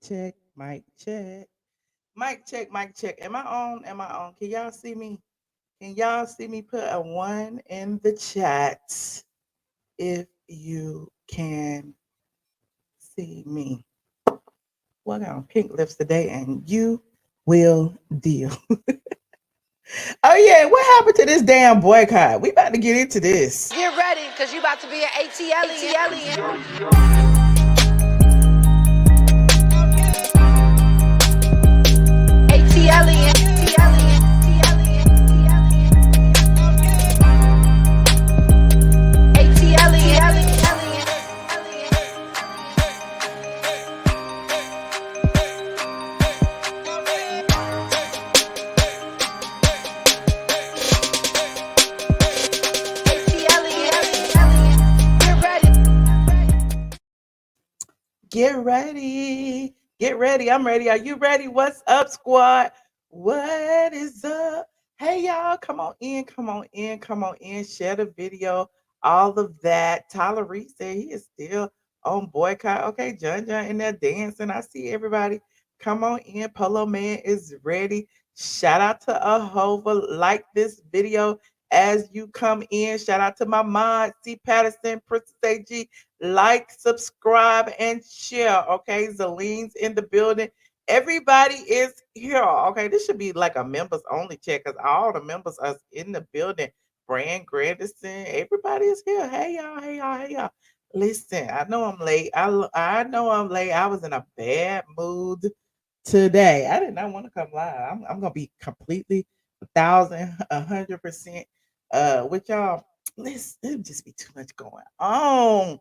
check, mic check. Mic check, mic check. Am I on? Am I on? Can y'all see me? Can y'all see me? Put a one in the chat if you can see me. Well, I got on pink lips today, and you will deal. Oh yeah, what happened to this damn boycott? We about to get into this. Get ready, because you about to be an ATLien. ATLien. Get ready. Get ready. I'm ready. Are you ready? What's up, squad? What is up? Hey, y'all. Come on in. Come on in. Come on in. Share the video. All of that. Tyler Reed said he is still on boycott. Okay, John in there dancing. I see everybody. Come on in. Polo Man is ready. Shout out to Ahova. Like this video as you come in. Shout out to my mod, C. Patterson, Princess AG. Like, subscribe, and share. Okay, Zalene's in the building. Everybody is here. Okay, this should be like a members only chat because all the members are in the building. Brand Grandison, everybody is here. Hey y'all, hey y'all, hey y'all. Listen, I know I'm late. I know I'm late. I was in a bad mood today. I did not want to come live. I'm gonna be completely 1,100% with y'all. Listen, it just be too much going on.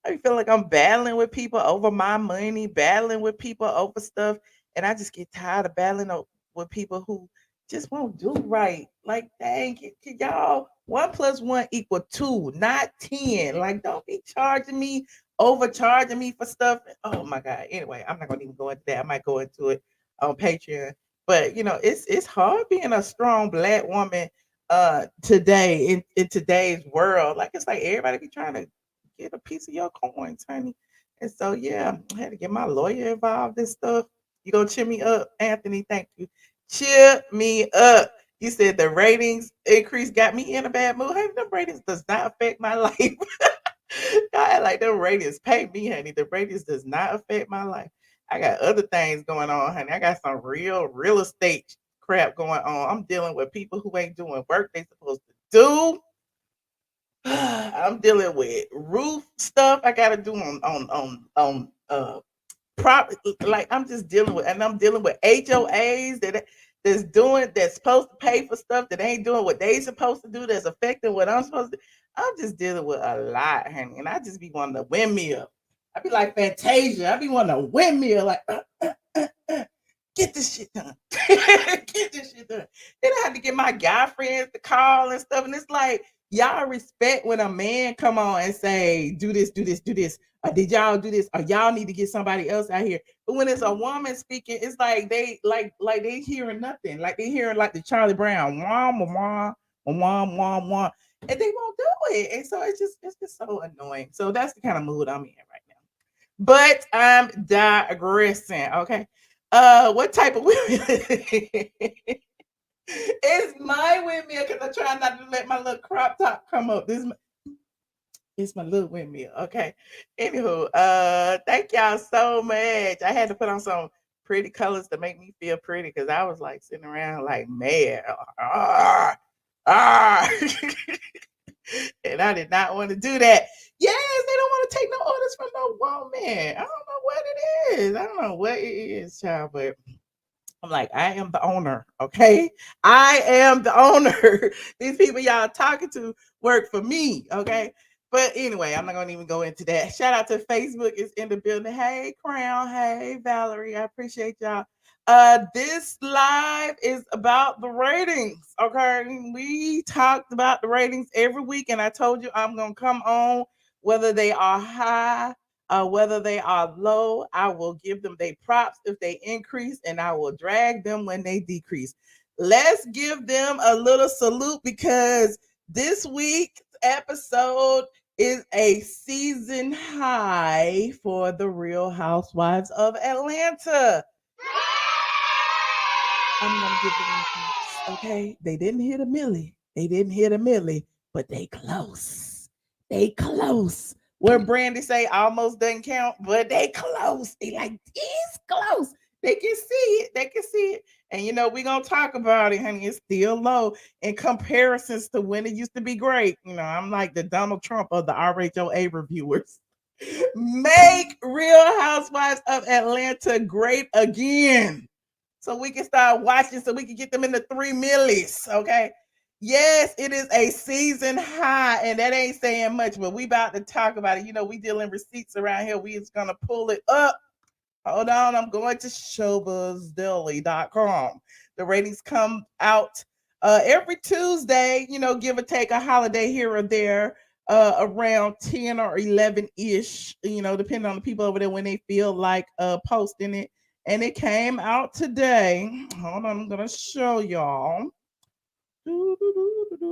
I feel like I'm battling with people over my money, battling with people over stuff, and I just get tired of battling with people who just won't do right. Like, dang, can y'all 1 + 1 = 2, not 10. Like, don't be charging me, overcharging me for stuff. Oh my god. Anyway, I'm not gonna even go into that. I might go into it on Patreon. But it's hard being a strong black woman today in today's world. Like it's like everybody be trying to get a piece of your coins, honey. And so, yeah, I had to get my lawyer involved in stuff. You gonna cheer me up, Anthony? Thank you. Cheer me up. You said the ratings increase got me in a bad mood. Hey, the ratings does not affect my life. I like the ratings pay me, honey. The ratings does not affect my life. I got other things going on, honey. I got some real estate crap going on. I'm dealing with people who ain't doing work they supposed to do. I'm dealing with roof stuff I gotta do on prop, like I'm just dealing with, and I'm dealing with HOAs that's supposed to pay for stuff that ain't doing what they supposed to do, that's affecting what I'm supposed to do. I'm just dealing with a lot, honey, and I just be wanting to windmill. I be like Fantasia. I be wanting to windmill, like get this shit done. Get this shit done. Then I had to get my guy friends to call and stuff. And it's like, y'all respect when a man come on and say, do this, do this, do this. Or did y'all do this? Or y'all need to get somebody else out here. But when it's a woman speaking, it's like like they hearing nothing. Like they hearing like the Charlie Brown, wah, wah, wah, wah, wah, wah. And they won't do it. And so it's just so annoying. So that's the kind of mood I'm in right now. But I'm digressing. Okay. What type of women? It's my windmill because I'm trying not to let my little crop top come up. It's my little windmill. Okay. Anywho, thank y'all so much. I had to put on some pretty colors to make me feel pretty because I was like sitting around like mad. Ah, ah. And I did not want to do that. Yes, they don't want to take no orders from no woman. I don't know what it is. I don't know what it is, child, but I'm like, I am the owner, okay? I am the owner. These people y'all talking to work for me, okay? But anyway, I'm not gonna even go into that. Shout out to Facebook is in the building. Hey, Crown. Hey, Valerie. I appreciate y'all. This live is about the ratings. Okay. We talked about the ratings every week, and I told you I'm gonna come on whether they are high whether they are low. I will give them their props if they increase, and I will drag them when they decrease. Let's give them a little salute because this week's episode is a season high for the Real Housewives of Atlanta. I'm gonna give them the props, okay? They didn't hit a millie. They didn't hit a millie, but they close. They close. Where Brandy say almost doesn't count, but they close. They like it's close. They can see it. They can see it. And you know, we're gonna talk about it, honey. It's still low in comparisons to when it used to be great. You know, I'm like the Donald Trump of the RHOA reviewers. Make Real Housewives of Atlanta great again so we can start watching so we can get them in the 3 millies. Okay. Yes, it is a season high, and that ain't saying much, but we about to talk about it. You know, we dealing receipts around here. We is gonna pull it up. Hold on, I'm going to showbuzzdaily.com. The ratings come out every Tuesday, you know, give or take a holiday here or there, around 10 or 11 ish, you know, depending on the people over there when they feel like posting it. And it came out today. Hold on, I'm going to show y'all.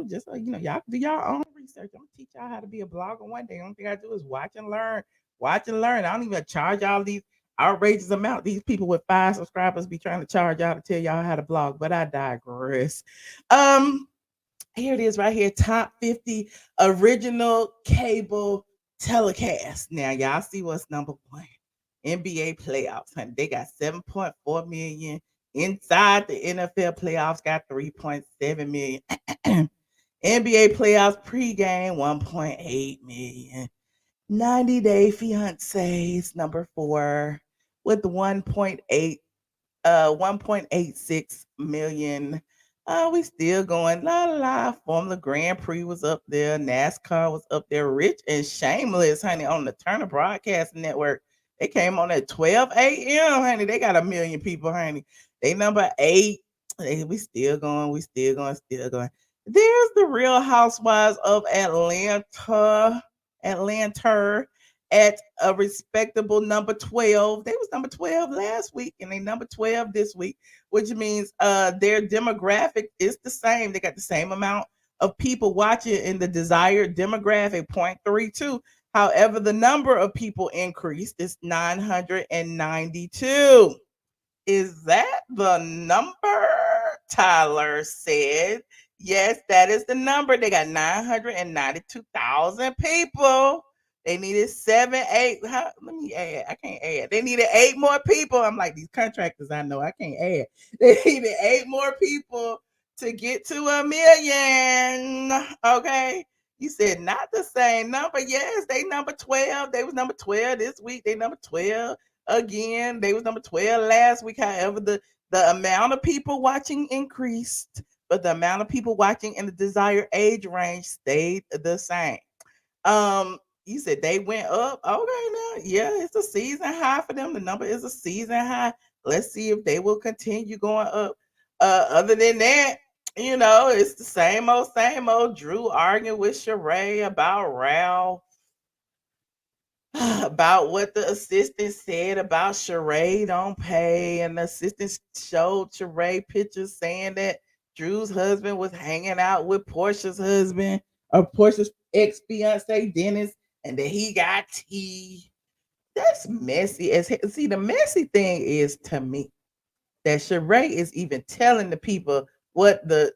Just so you know, y'all do y'all own research. I'm gonna teach y'all how to be a blogger one day. The only thing I do is watch and learn. Watch and learn. I don't even charge y'all these outrageous amount. These people with 5 subscribers be trying to charge y'all to tell y'all how to blog, but I digress. Um, Here it is right here. Top 50 original cable telecast. Now y'all see what's number one. NBA playoffs, honey. They got 7.4 million. Inside the NFL playoffs got 3.7 million. NBA playoffs pregame 1.8 million. 90 Day Fiancés number 4 with 1.86 million. We still going. La la la. Formula Grand Prix was up there. NASCAR was up there. Rich and Shameless, honey, on the Turner Broadcast Network. They came on at 12 a.m., honey. They got a million people, honey. They number 8. We still going. We still going. Still going. There's the Real Housewives of Atlanta. Atlanta at a respectable number 12. They was number 12 last week and they number 12 this week, which means their demographic is the same. They got the same amount of people watching in the desired demographic 0.32. However, the number of people increased is 992. Is that the number? Tyler said. Yes, that is the number. They got 992,000 people. They needed 7, 8. Let me add. I can't add. They needed 8 more people. I'm like, these contractors, I know I can't add. They needed 8 more people to get to a million. Okay. You said not the same number. Yes, they number 12. They was number 12 this week. They number 12 again. They was number 12 last week. However, the amount of people watching increased, but the amount of people watching in the desired age range stayed the same. You said they went up. Okay, now, yeah, it's a season high for them. The number is a season high. Let's see if they will continue going up. Other than that, you know, it's the same old, same old. Drew arguing with Sheree about Ralph, about what the assistant said about Sheree don't pay, and the assistant showed Sheree pictures saying that Drew's husband was hanging out with Portia's husband or Portia's ex fiance Dennis, and that he got tea. That's messy as hell. See, the messy thing is to me that Sheree is even telling the people what the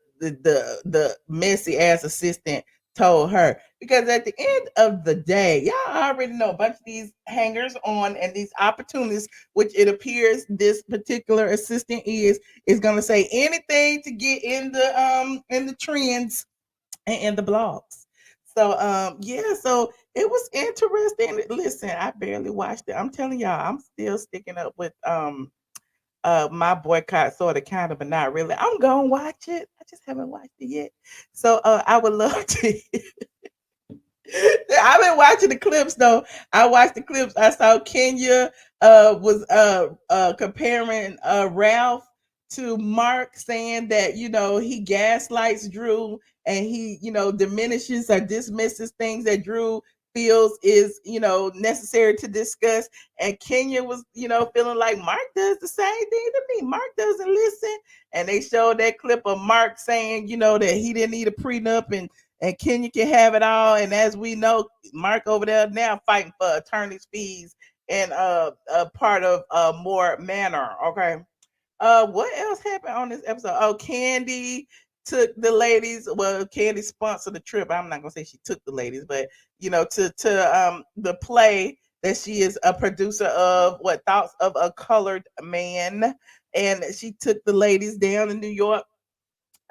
messy ass assistant told her. Because at the end of the day, y'all already know a bunch of these hangers on and these opportunists, which it appears this particular assistant is gonna say anything to get in the trends and in the blogs. So yeah, so it was interesting. Listen, I barely watched it. I'm telling y'all, I'm still sticking up with my boycott sort of kind of, but not really. I'm gonna watch it. I just haven't watched it yet. So I would love to. I've been watching the clips though. I watched the clips. I saw Kenya was comparing Ralph to Marc, saying that you know he gaslights Drew and he you know diminishes or dismisses things that Drew feels is you know necessary to discuss. And Kenya was you know feeling like Marc does the same thing to me. Marc doesn't listen. And they showed that clip of Marc saying you know that he didn't need a prenup and and Kenya can have it all. And as we know, Mark over there now fighting for attorney's fees and a part of more manner. Okay. What else happened on this episode? Oh, Kandi took the ladies. Well, Kandi sponsored the trip. I'm not gonna say she took the ladies, but to the play that she is a producer of. What Thoughts of a Colored Man, and she took the ladies down in New York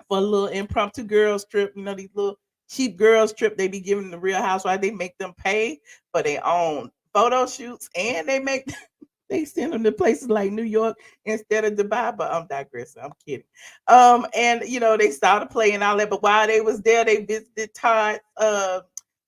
for a little impromptu girls trip. These little cheap girls trip they be giving the Real Housewives. They make them pay for their own photo shoots, and they send them to places like New York instead of Dubai. But I'm digressing. I'm kidding. And they started playing all that. But while they was there, they visited Todd's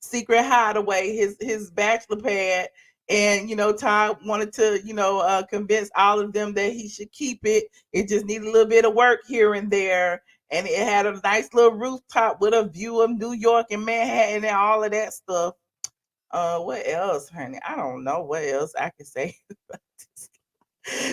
secret hideaway, his bachelor pad. And Todd wanted to convince all of them that he should keep it. It just needed a little bit of work here and there. And it had a nice little rooftop with a view of New York and Manhattan and all of that stuff. What else, honey? I don't know what else I can say.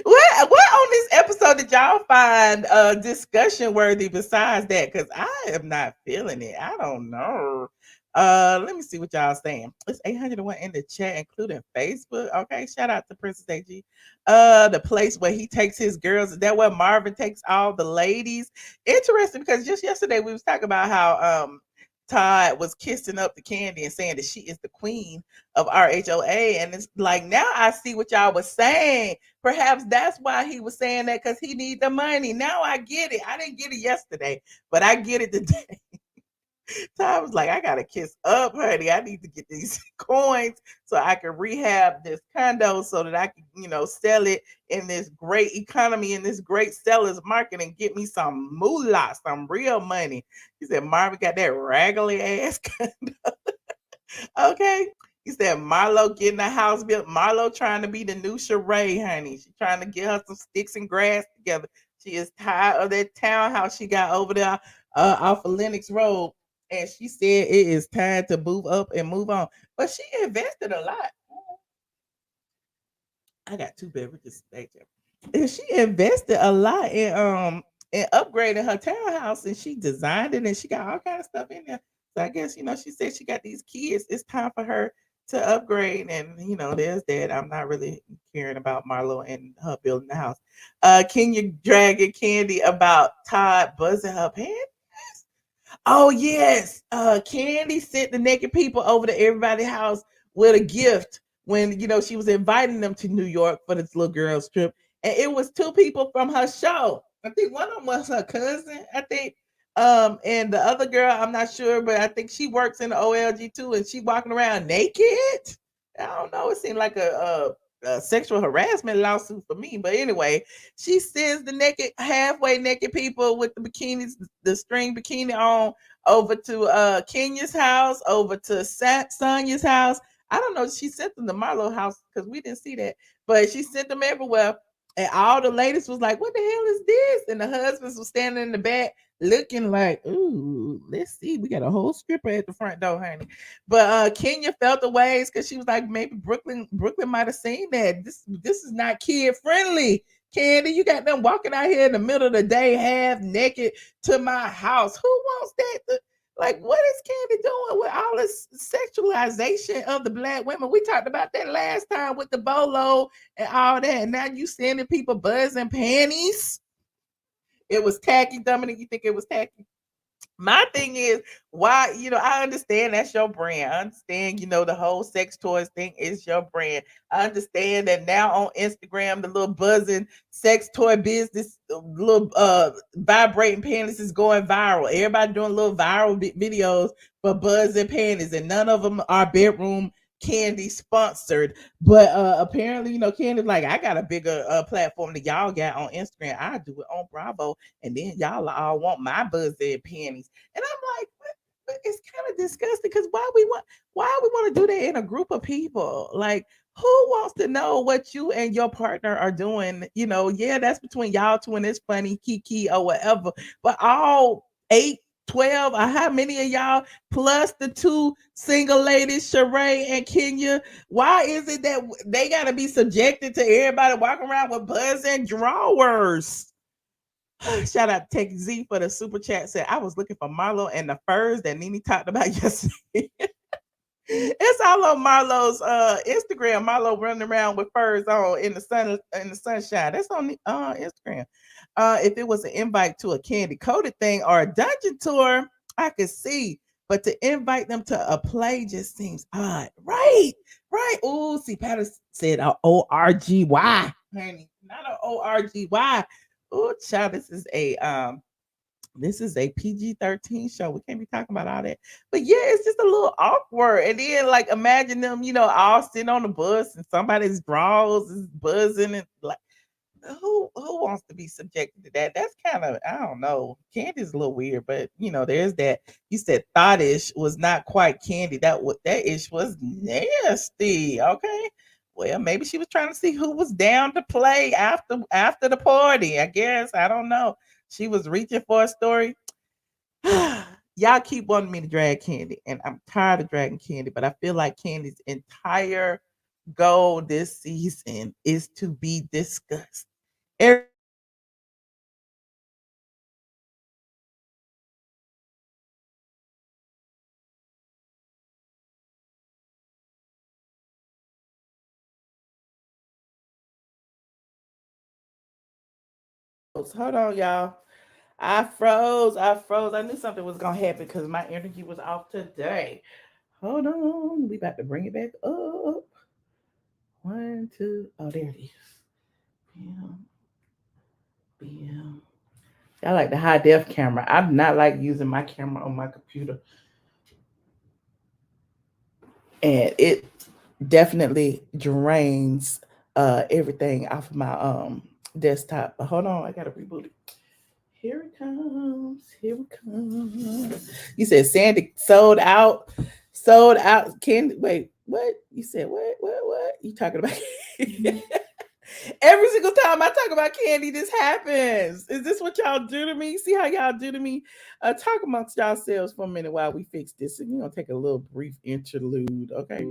What on this episode did y'all find discussion worthy besides that? Because I am not feeling it. I don't know. Let me see what y'all saying. It's 801 in the chat, including Facebook. Okay, shout out to Princess AG. The place where he takes his girls. Is that where Marvin takes all the ladies? Interesting, because just yesterday we was talking about how Todd was kissing up the Kandi and saying that she is the queen of RHOA. And it's like, now I see what y'all was saying. Perhaps that's why he was saying that, because he needs the money. Now I get it. I didn't get it yesterday, but I get it today. Todd was like, I gotta kiss up, honey. I need to get these coins so I can rehab this condo so that I can, sell it in this great economy, in this great seller's market, and get me some moolah, some real money. He said Marvin got that raggedy ass condo. Okay. He said Marlo getting a house built. Marlo trying to be the new Sheree, honey. She's trying to get her some sticks and grass together. She is tired of that townhouse she got over there off of Lenox Road. And she said it is time to move up and move on. But she invested a lot. I got two beverages. And she invested a lot in upgrading her townhouse, and she designed it, and she got all kind of stuff in there. So I guess she said she got these kids. It's time for her to upgrade, and there's that. I'm not really caring about Marlo and her building the house. Can you drag a Kandi about Todd buzzing her pants? Oh yes, Kandi sent the naked people over to everybody's house with a gift when she was inviting them to New York for this little girl's trip, and it was two people from her show. I think one of them was her cousin. I think, and the other girl, I'm not sure, but I think she works in the OLG too, and she walking around naked. I don't know. It seemed like a sexual harassment lawsuit for me, but anyway, she sends the halfway naked people with the bikinis, the string bikini on, over to Kenya's house, over to Sonya's house. I don't know. She sent them to Marlo's house because we didn't see that, but she sent them everywhere. And all the ladies was like, "What the hell is this?" And the husbands was standing in the back looking like, "Ooh, let's see. We got a whole stripper at the front door, honey." But Kenya felt the ways because she was like, maybe Brooklyn might have seen that. This is not kid friendly. Kandi, you got them walking out here in the middle of the day half naked to my house. Who wants that? Like, what is Kandi doing with all this sexualization of the black women? We talked about that last time with the bolo and all that. And now you sending people buzzing panties. It was tacky, Dominic. You think it was tacky? My thing is, why, I understand that's your brand. I understand, the whole sex toys thing is your brand. I understand that now on Instagram, the little buzzing sex toy business, little vibrating panties is going viral. Everybody doing little viral videos for buzzing panties, and none of them are bedroom Kandi sponsored. But apparently, Kandi's like, I got a bigger platform that y'all got on Instagram. I do it on Bravo, and then y'all all want my buzzing panties. And I'm like, but it's kind of disgusting, because why we want to do that in a group of people? Like, who wants to know what you and your partner are doing? Yeah, that's between y'all two, and it's funny, kiki or whatever. But all 8, 12, or how many of y'all, plus the two single ladies, Sheree and Kenya, why is it that they got to be subjected to everybody walking around with buzz and drawers? Shout out to Tech Z for the super chat. Said I was looking for Marlo and the furs that Nene talked about yesterday. It's all on Marlo's Instagram. Marlo running around with furs on in the sunshine. That's on the Instagram. If it was an invite to a candy coated thing or a dungeon tour, I could see. But to invite them to a play just seems odd. Right. Right. Oh, see, Patterson said ORGY. Honey, not an ORGY. Oh, child, this is a PG-13 show. We can't be talking about all that. But yeah, it's just a little awkward. And then like imagine them, all sitting on the bus and somebody's drawers is buzzing and like who wants to be subjected to that? That's kind of I don't know. Candy's a little weird, but there's that. You said thoughtish was not quite candy. That ish was nasty. Okay. Well, maybe she was trying to see who was down to play after the party. I guess I don't know. She was reaching for a story. Y'all keep wanting me to drag Candy, and I'm tired of dragging Candy, but I feel like Candy's entire goal this season is to be discussed. Hold on, y'all. I froze. I froze. I knew something was gonna happen because my energy was off today. Hold on. We about to bring it back up. One, two. Oh, there it is. Bam, bam. I like the high def camera. I do not like using my camera on my computer. And it definitely drains everything off of my desktop. But hold on, I gotta reboot it. Here it comes. Here it comes. You said Sandy sold out. Sold out. Candy. Wait, what? You said what? What? You talking about? Every single time I talk about candy, this happens. Is this what y'all do to me? See how y'all do to me? Talk amongst yourselves for a minute while we fix this. We're gonna take a little brief interlude, okay?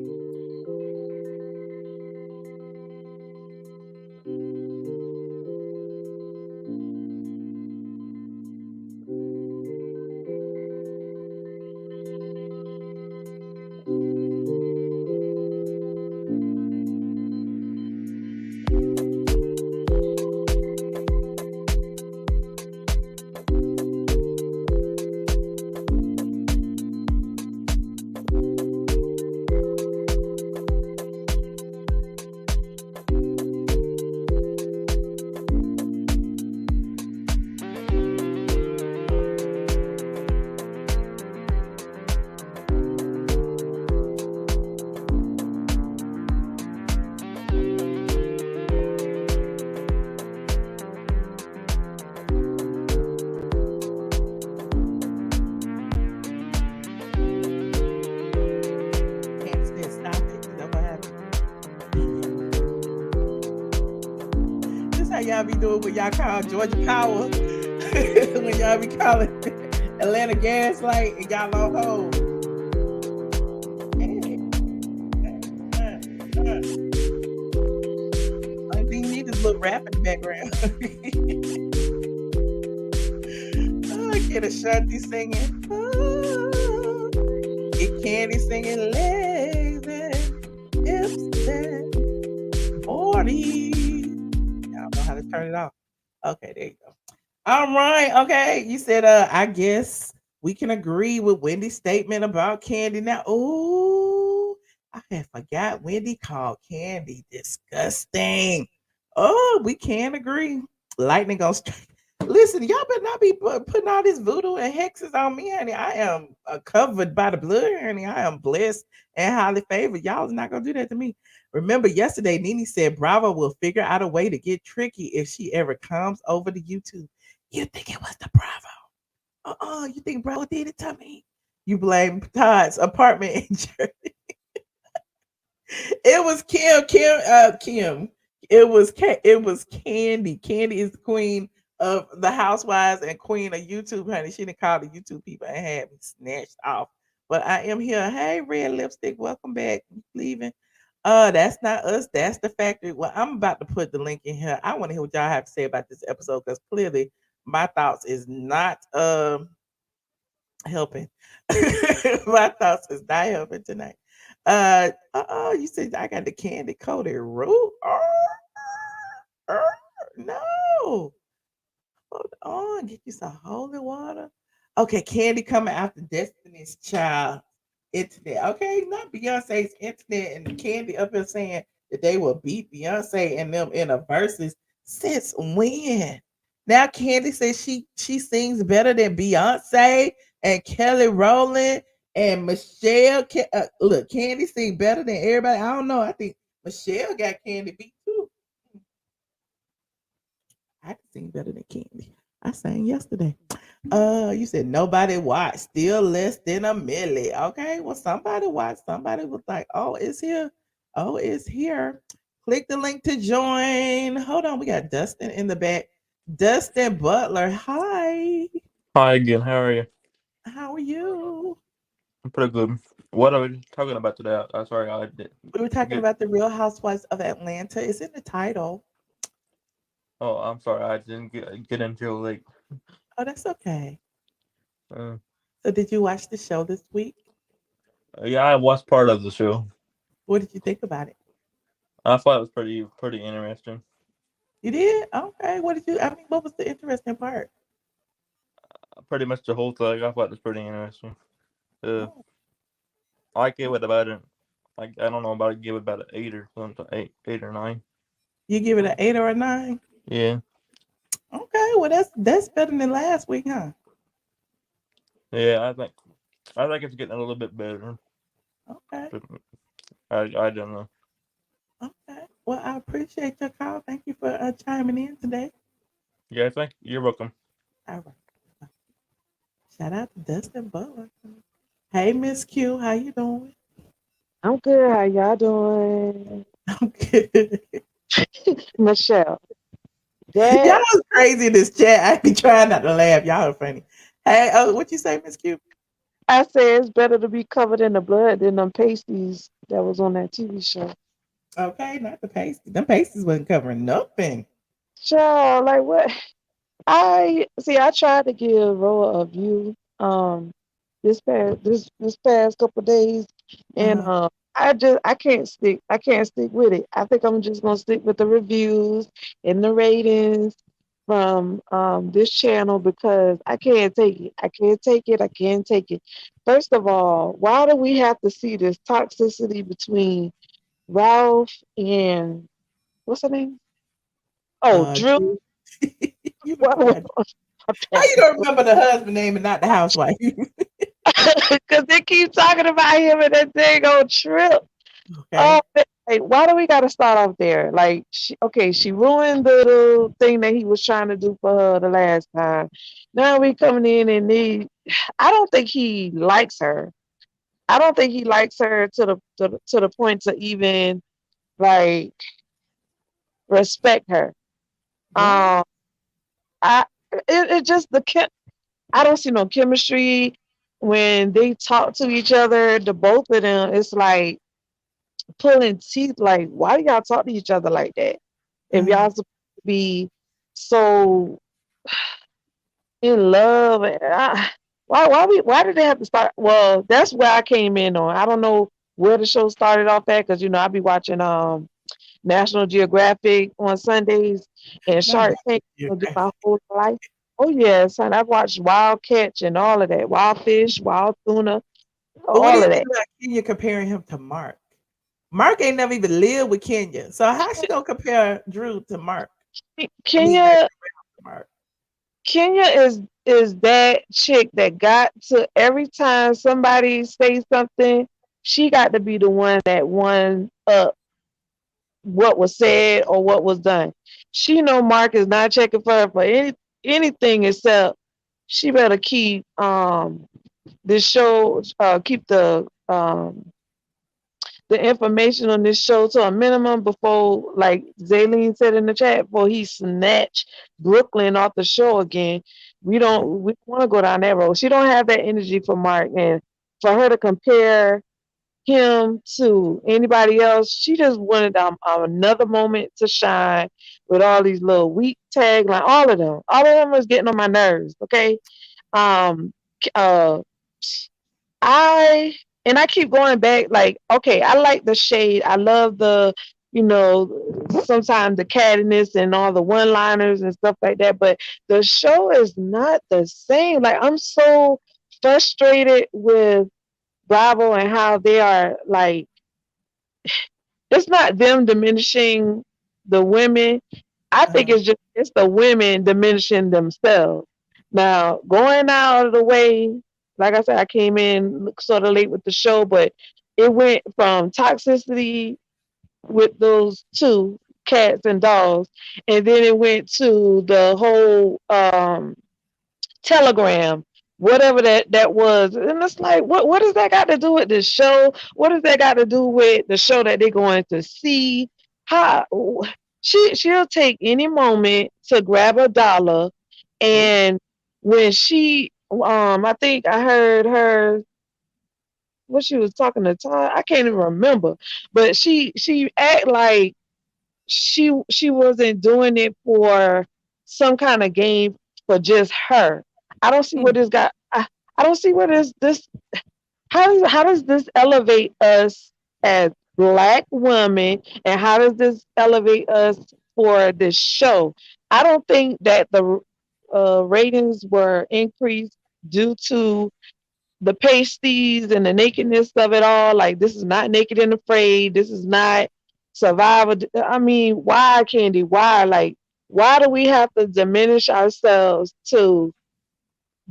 Can't stand stop it. Is that what happened? This how y'all be doing when y'all call Georgia Power. When y'all be calling Atlanta Gaslight and y'all on hold. Only thing you need is a little rap in the background. Get Ashanti singing. Oh, get Candy singing lazy. Hips and 40. I don't know how to turn it off. Okay, there you go. All right. Okay. You said I guess we can agree with Wendy's statement about Candy now. Oh, I had forgot Wendy called Candy disgusting. Oh, we can agree. Lightning goes straight. Listen, y'all better not be putting all this voodoo and hexes on me, honey. I am covered by the blood, honey. I am blessed and highly favored. Y'all is not gonna do that to me. Remember, yesterday Nene said Bravo will figure out a way to get tricky if she ever comes over to YouTube. You think it was the Bravo? You think Bravo did it to me? You blame Todd's apartment in Jersey. It was Kim. It was Candy. Candy is the queen of the Housewives and queen of YouTube, honey. She didn't call the YouTube people and had me snatched off. But I am here. Hey, red lipstick, welcome back. You leaving? That's not us. That's the factory. Well, I'm about to put the link in here. I want to hear what y'all have to say about this episode because clearly My thoughts is not helping. My thoughts is not helping tonight. You said I got the candy coated root. No. Hold on, get you some holy water. Okay, Candy coming after Destiny's Child internet. Okay, not Beyonce's internet and Candy up here saying that they will beat Beyonce and them in a verses. Since when? Now Candy says she sings better than Beyonce and Kelly Rowland and Michelle. Look, Candy sing better than everybody. I don't know. I think Michelle got Candy beat too. I can sing better than Candy. I sang yesterday. You said nobody watched, still less than a milli. Okay, well, somebody watched. Somebody was like, oh, it's here. Oh, it's here. Click the link to join. Hold on, we got Dustin in the back. Dustin Butler. Hi. Hi again, how are you? How are you? I'm pretty good. What are we talking about today? I'm sorry, I did We were talking get. about the Real Housewives of Atlanta. It's in the title. Oh, I'm sorry, I didn't get until late. Oh, that's okay. Uh, So, did you watch the show this week? yeah, I was part of the show. What did you think about it? I thought it was pretty interesting. You did? Okay. What did you? I mean, what was the interesting part? Pretty much the whole thing. I thought it was pretty interesting. Uh, Oh, I gave it about an I don't know about I give it about an 8 or something, eight or 9. you give it an 8 or a 9? Yeah, Okay, well that's better than last week, huh? yeah. I think it's getting a little bit better. Okay, But I don't know. okay. Well, I appreciate your call. Thank you for chiming in today. Yeah, I think you're welcome. All right. Shout out to Dustin Butler. Hey, Miss Q, how you doing? I'm good. How y'all doing? I'm good. Michelle, Y'all that was crazy in this chat. I be trying not to laugh. Y'all are funny. Hey, what you say, Miss Q? I say it's better to be covered in the blood than them pasties that was on that TV show. Okay, not the pasties. Them pasties wasn't covering nothing. Child, like what? I see. I tried to give Roa a view this past couple days, and Uh-huh. I can't stick with it. I think I'm just gonna stick with the reviews and the ratings from this channel because I can't take it. I can't take it. I can't take it. First of all, why do we have to see this toxicity between Ralph and what's her name? Oh, Drew. Drew. You be Why, quiet. How you don't remember the husband name and not the housewife? because they keep talking about him and that thing on trip. Okay. Oh, like, why do we got to start off there? Like, she ruined the little thing that he was trying to do for her the last time. Now we coming in and I don't think he likes her. I don't think he likes her to the point to even like respect her. What? Um, I it just I don't see no chemistry when they talk to each other. The both of them, it's like pulling teeth. Like, why do y'all talk to each other like that? If Uh, y'all supposed to be so in love, why did they have to start? Well, that's where I came in on. I don't know where the show started off at because I be watching National Geographic on Sundays and not Shark Tank that get my whole life. Oh yes, and I've watched Wild Catch and all of that, Wild Fish, Wild Tuna, But what do all you of think that. about Kenya comparing him to Mark? Mark ain't never even lived with Kenya. So how she gonna compare Drew to Mark? I mean Kenya Mark. Kenya is that chick that got to every time somebody say something, she got to be the one that won up what was said or what was done. She know Mark is not checking for her for anything except she better keep this show keep the information on this show to a minimum before, like Zaylene said in the chat, before he snatch Brooklyn off the show again. We don't want to go down that road. She don't have that energy for Mark, and for her to compare him to anybody else. She just wanted another moment to shine with all these little weak tags, like all of them. All of them was getting on my nerves. Okay. Um. Uh. I and I keep going back. Like, okay, I like the shade. I love the, sometimes the cattiness and all the one-liners and stuff like that. But the show is not the same. Like, I'm so frustrated with Bravo and how they are like, it's not them diminishing the women. I think Uh, it's the women diminishing themselves. Now, going out of the way, like I said, I came in sort of late with the show, but it went from toxicity with those two cats and dogs, and then it went to the whole telegram, whatever that was. And it's like, what does that got to do with this show? What does that got to do with the show that they're going to see? How she'll take any moment to grab a dollar. ooh, And when she I think I heard her what she was talking to Todd, I can't even remember, but she act like she wasn't doing it for some kind of game for just her. I don't see what mm, this got. I don't see what this. How does this elevate us as black women, and how does this elevate us for this show? I don't think that the ratings were increased due to the pasties and the nakedness of it all. Like, this is not Naked and Afraid. This is not Survivor. I mean, why, Candy? Why? Like, why do we have to diminish ourselves to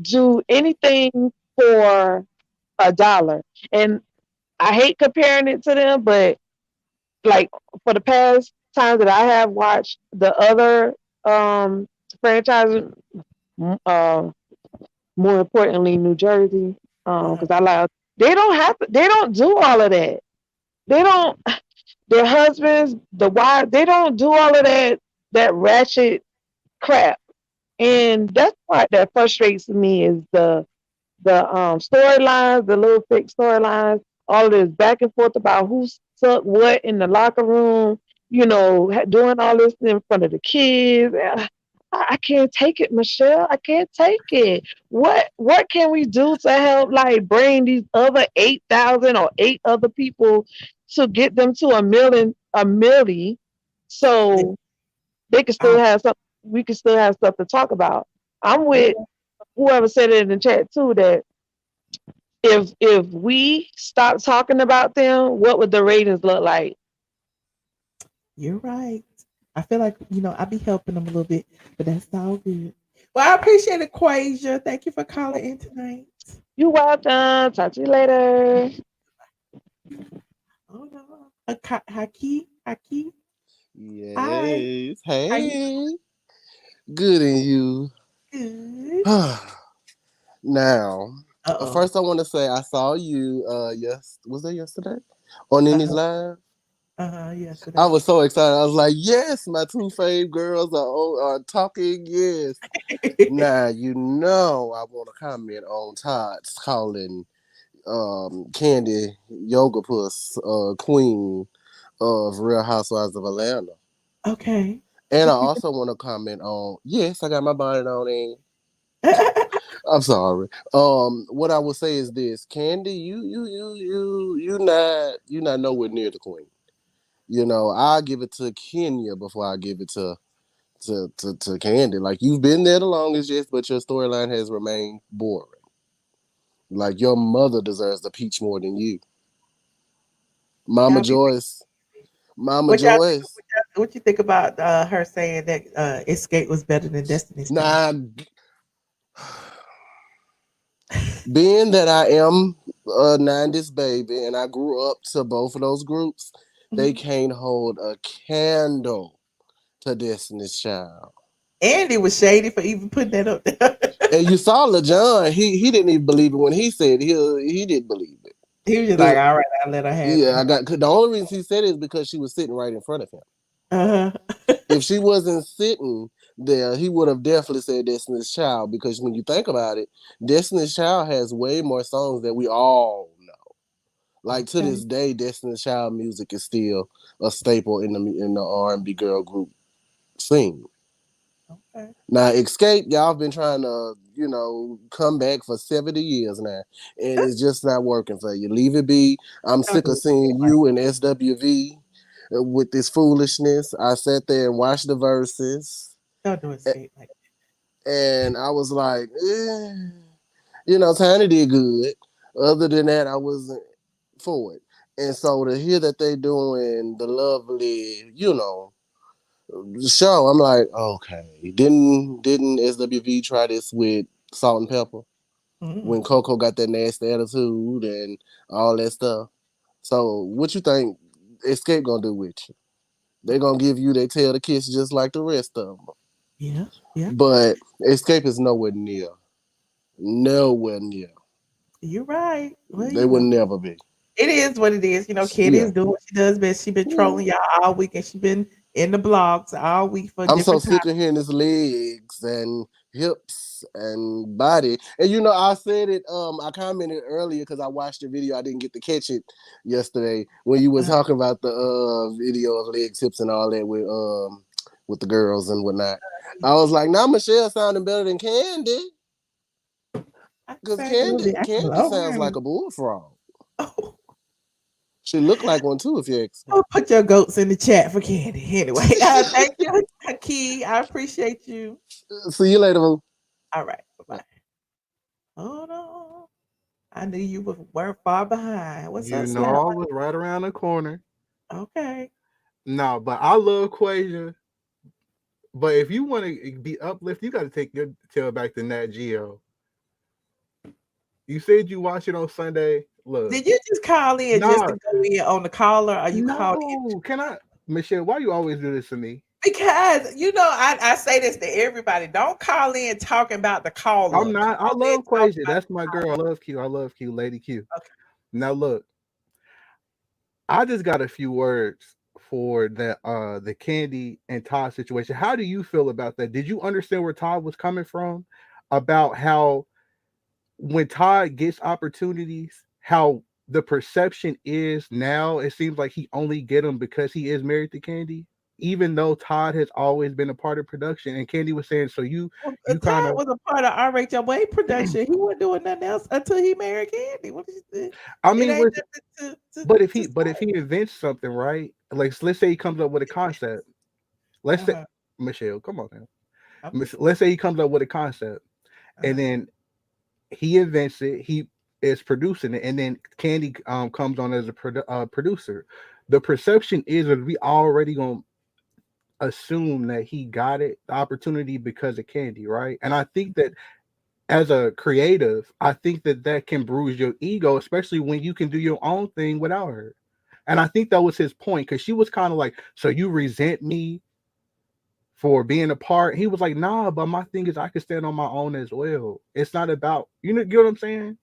do anything for a dollar? And I hate comparing it to them, but like, for the past times that I have watched the other franchises, uh, more importantly, New Jersey, uh, because I like, they don't do all of that. They don't, their husbands, the wives, they don't do all of that ratchet crap. And okay. that's part that frustrates me is the storylines, the little fake storylines, all of this back and forth about who sucked what in the locker room, doing all this in front of the kids. I can't take it, Michelle. I can't take it. What can we do to help like bring these other 8,000 or eight other people to get them to a milli, Li- so they can still Um, have something, we can still have stuff to talk about. I'm you're with whoever said it in the chat too, that if we stop talking about them, what would the ratings look like? you're right. I feel like I be helping them a little bit, but that's all good. Well, I appreciate it, Quasia. Thank you for calling in tonight. You welcome. Talk to you later. Oh no, Haki, hi. Yes. How you Hey. Good in you. doing? Good. Now, Uh oh. first I want to say I saw you yes, was that yesterday? On Uh Nene's huh. live. I Yesterday. was so excited. I was like, yes, my two fave girls are talking. Yes. Now you know I want to comment on Todd's calling Kandi Yoga Puss Queen of Real Housewives of Atlanta. Okay. And I What you also want to comment on, yes, I got my bonnet on, and think? I'm sorry. What I will say is this: Kandi, you not nowhere near the queen. You know, I give it to Kenya before I give it to Kandi. Like, you've been there the longest, yes, but your storyline has remained boring. Like, your mother deserves the peach more than you, Mama Y'all be Joyce. Mama what y'all Joyce. what you think about her saying that Escape was better than Destiny's Child? Now, being that I am a 90s baby and I grew up to both of those groups, they Mhm. can't hold a candle to Destiny's Child. Andy was shady for even putting that up there. And you saw LaJohn, he didn't even believe it when he said he didn't believe it. He was just like, Cause all right, I'll let her have it, yeah, I huh? got the only reason he said it is because she was sitting right in front of him. Uh-huh. If she wasn't sitting there, he would have definitely said Destiny's Child, because when you think about it, Destiny's Child has way more songs that we all know. Like to this day, Destiny's Child music is still a staple in the R&B girl group scene. Okay. Now, Escape, y'all been trying to, come back for 70 years now, and it's just not working for you. Leave it be. I'm Don't sick do of it seeing like you and SWV with this foolishness. I sat there and watched the verses, don't do escape like and I was like, Tiny did good. Other than that, I wasn't for it. And so to hear that they doing the lovely, show, I'm like, okay. Didn't SWV try this with Salt and Pepper when mm. Coco got that nasty attitude and all that stuff? So what you think Escape gonna do with you? They gonna give you their tail to kiss just like the rest of them. Yeah, yeah. But Escape is nowhere near. Nowhere near. You're right. Well, They would never be. it is what it is. Kitty Yeah. is doing what she does best. She been trolling y'all all week, and she been in the blogs all week for I'm so different sick topics. of hearing his legs and hips and body. And I said it, I commented earlier because I watched the video. I didn't get to catch it yesterday when you were talking about the video of legs, hips, and all that with the girls and whatnot. I was like, now Michelle sounding better than Kandi. Because Kandi sounds like a bullfrog. Oh. She looked like one too, if you ask me. Oh, put your goats in the chat for Kandi. Anyway, thank you, Key. I appreciate you. See you later, boo. All right, bye-bye. Hold on. I knew you weren't far behind. What's up, I Slap? was right around the corner. Okay. No, but I love Quasia. But if you want to be uplifted, you got to take your tail back to Nat Geo. You said you watch it on Sunday. Look. Did you just call in just to go in on the caller, or you called in? No, can I, Michelle? Why you always do this to me? Because I say this to everybody. Don't call in talking about the caller. I'm not. I love Quasia. That's my girl. I love Q. I love Q. Lady Q. Okay. Now look, I just got a few words for the Kandi and Todd situation. How do you feel about that? Did you understand where Todd was coming from about how when Todd gets opportunities, how the perception is now it seems like he only get them because he is married to Kandi, even though Todd has always been a part of production. And Kandi was saying, so you kind of was a part of RHOA production. He wasn't doing nothing else until he married Kandi. What did you say? I mean, but if he invents something, right? Like let's say he comes up with a concept. Let's say Michelle, come on now. Let's say he comes up with a concept, and then he invents it. He is producing it, and then Kandi comes on as a producer. The perception is that we already gonna assume that he got the opportunity because of Kandi, right? And I think that as a creative, I think that can bruise your ego, especially when you can do your own thing without her. And I think that was his point, because she was kind of like, so you resent me for being a part? He was like, nah, but my thing is I can stand on my own as well. It's not about, you know what I'm saying?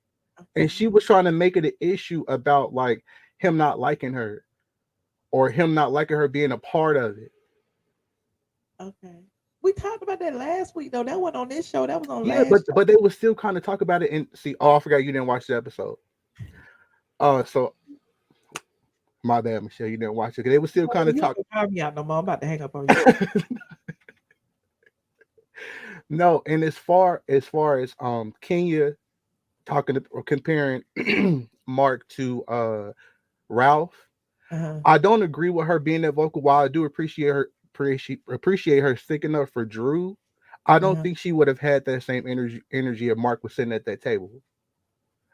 And she was trying to make it an issue about like him not liking her or him not liking her being a part of it. Okay. We talked about that last week though. That wasn't on this show. That was on last show. But they would still kind of talk about it and see, I forgot you didn't watch the episode. So my bad, Michelle, you didn't watch it. They would still kind of talk. Me out no more. I'm about to hang up on you. No, and as far as Kenya talking or comparing Marc to Ralph, I don't agree with her being that vocal. While I do appreciate her sticking up for Drew, I don't think she would have had that same energy if Marc was sitting at that table.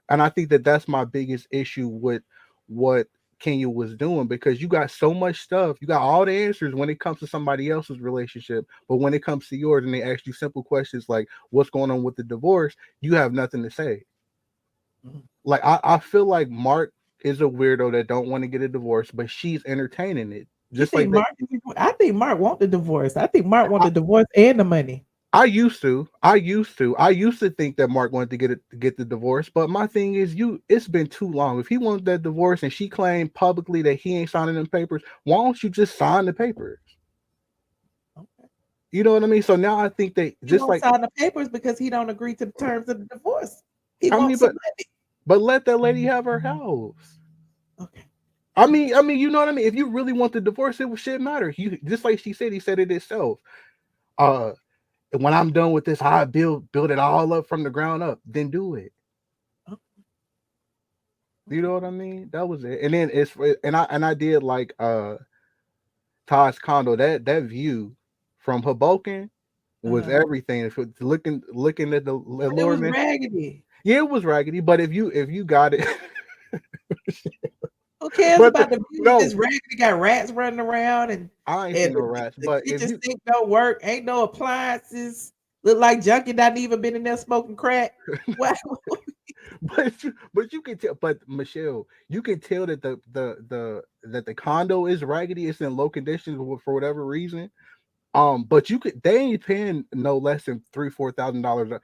And I think that's my biggest issue with what Kenya was doing, because you got so much stuff, you got all the answers when it comes to somebody else's relationship, but when it comes to yours and they ask you simple questions like what's going on with the divorce, you have nothing to say. Like I feel like Marc is a weirdo that don't want to get a divorce, but she's entertaining it. Just like I think Marc want the divorce. I think Marc want the divorce and the money. I used to think that Marc wanted to get the divorce, but my thing is, it's been too long. If he wanted that divorce and she claimed publicly that he ain't signing them papers, why don't you just sign the papers? Okay. You know what I mean? So now I think they just like sign the papers because he don't agree to the terms of the divorce. He wants some money. But let that lady have her house. Okay. I mean, you know what I mean. If you really want the divorce, it shouldn't matter. You just like she said, he said it himself. And when I'm done with this, I build it all up from the ground up. Then do it. Okay. You know Okay. what I mean? That was it. And then I did like Todd's condo. That view from Hoboken was Uh-huh. everything. If it's looking at the But it was allurement, raggedy. yeah, it was raggedy. But if you got it, Who cares but about the view? no, It's raggedy. Got rats running around, and I ain't and seen no the, rats. the But if kitchen you, sink don't work. Ain't no appliances. Look like junkie. Not even been in there smoking crack. What? but you can tell. But Michelle, you can tell that the condo is raggedy. It's in low condition for whatever reason. But they ain't paying no less than $3,000-4,000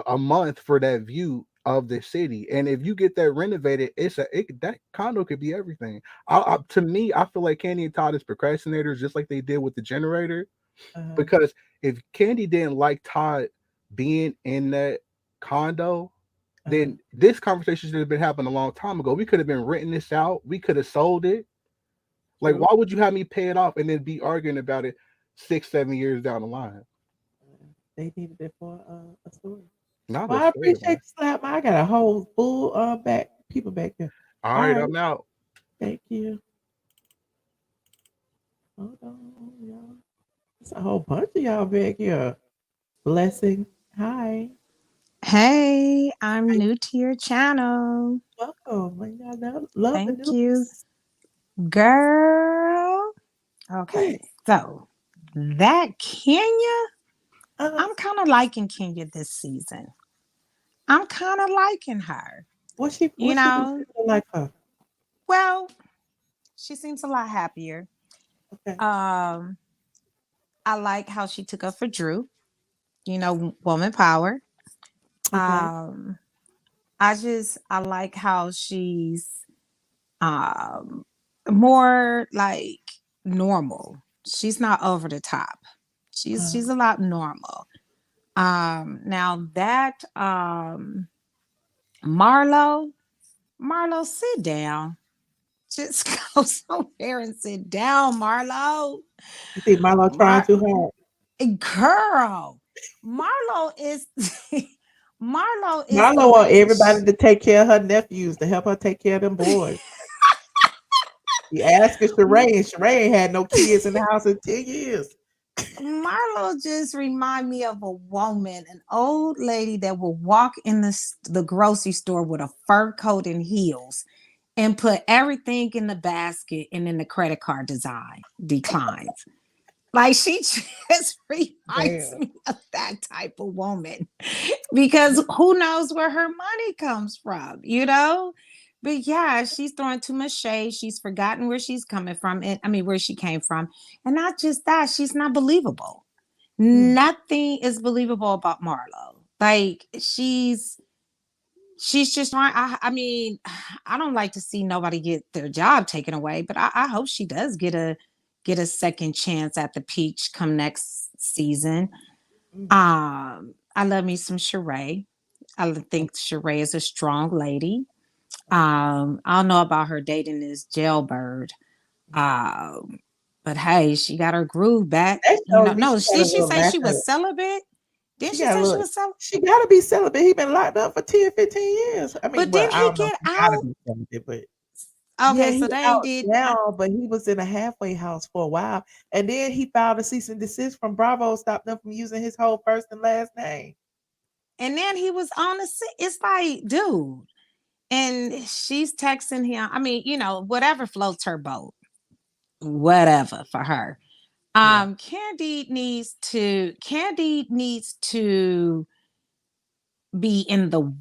a month for that view of the city. And if you get that renovated, that condo could be everything. To me, I feel like Kandi and Todd is procrastinators, just like they did with the generator. Uh-huh. Because if Kandi didn't like Todd being in that condo, Uh-huh. then this conversation should have been happening a long time ago. We could have been renting this out. We could have sold it. Like, True. why would you have me pay it off and then be arguing about it 6-7 years down the line? They needed it for a story. Not Well, a I appreciate storyline. the slap. I got a whole full back people back there. All All right, right. I'm out. Thank you. Hold on, y'all. It's a whole bunch of y'all back here. Blessing. Hi. Hey, I'm Hi. new to your channel. Welcome. And y'all love the Thank you, news. girl. Okay, What? so that Kenya, Uh, I'm kind of liking Kenya this season. I'm kind of liking her. You what she do know, people like her? well, she seems a lot happier. Okay. Um, I like how she took up for Drew. Woman power. Okay. Um, I like how she's um more like normal. She's not over the top. Uh, She's a lot normal. Now that Marlo, Marlo, sit down. Just go somewhere and sit down, Marlo. you think Milo trying Mar too hard? girl. Marlo is Marlo is the Milo want witch. everybody to take care of her nephews to help her take care of them boys. You ask her Sheree, and Sheree ain't had no kids in the house in 10 years. Marlo just remind me of a woman, an old lady that will walk in the grocery store with a fur coat and heels and put everything in the basket and then the credit card declines. Like she just reminds Damn. me of that type of woman because who knows where her money comes from? But yeah, she's throwing too much shade. She's forgotten where she's coming from. And I mean, where she came from. And not just that, she's not believable. Hmm. Nothing is believable about Marlo. Like she's just trying. I mean, I don't like to see nobody get their job taken away, but I hope she does get a second chance at the peach come next season. Hmm. I love me some Sheree. I think Sheree is a strong lady. I don't know about her dating this jailbird. Um, but hey, she got her groove back. That shows me No, she got a she little say lack she of. was celibate? Didn't She she got a say she little. was celibate? She gotta be celibate. He been locked up for 10, 15 years. I mean, But well, didn't I he don't know if get he gotta out? be celibate, but yeah, Okay, he so they ain't out did. now, but he was in a halfway house for a while, and then he filed a cease and desist from Bravo, stopped them from using his whole first and last name. And then he was on the scene. It's like, dude. And she's texting him. I mean, whatever floats her boat, whatever for her. Yeah. Kandi needs to be in the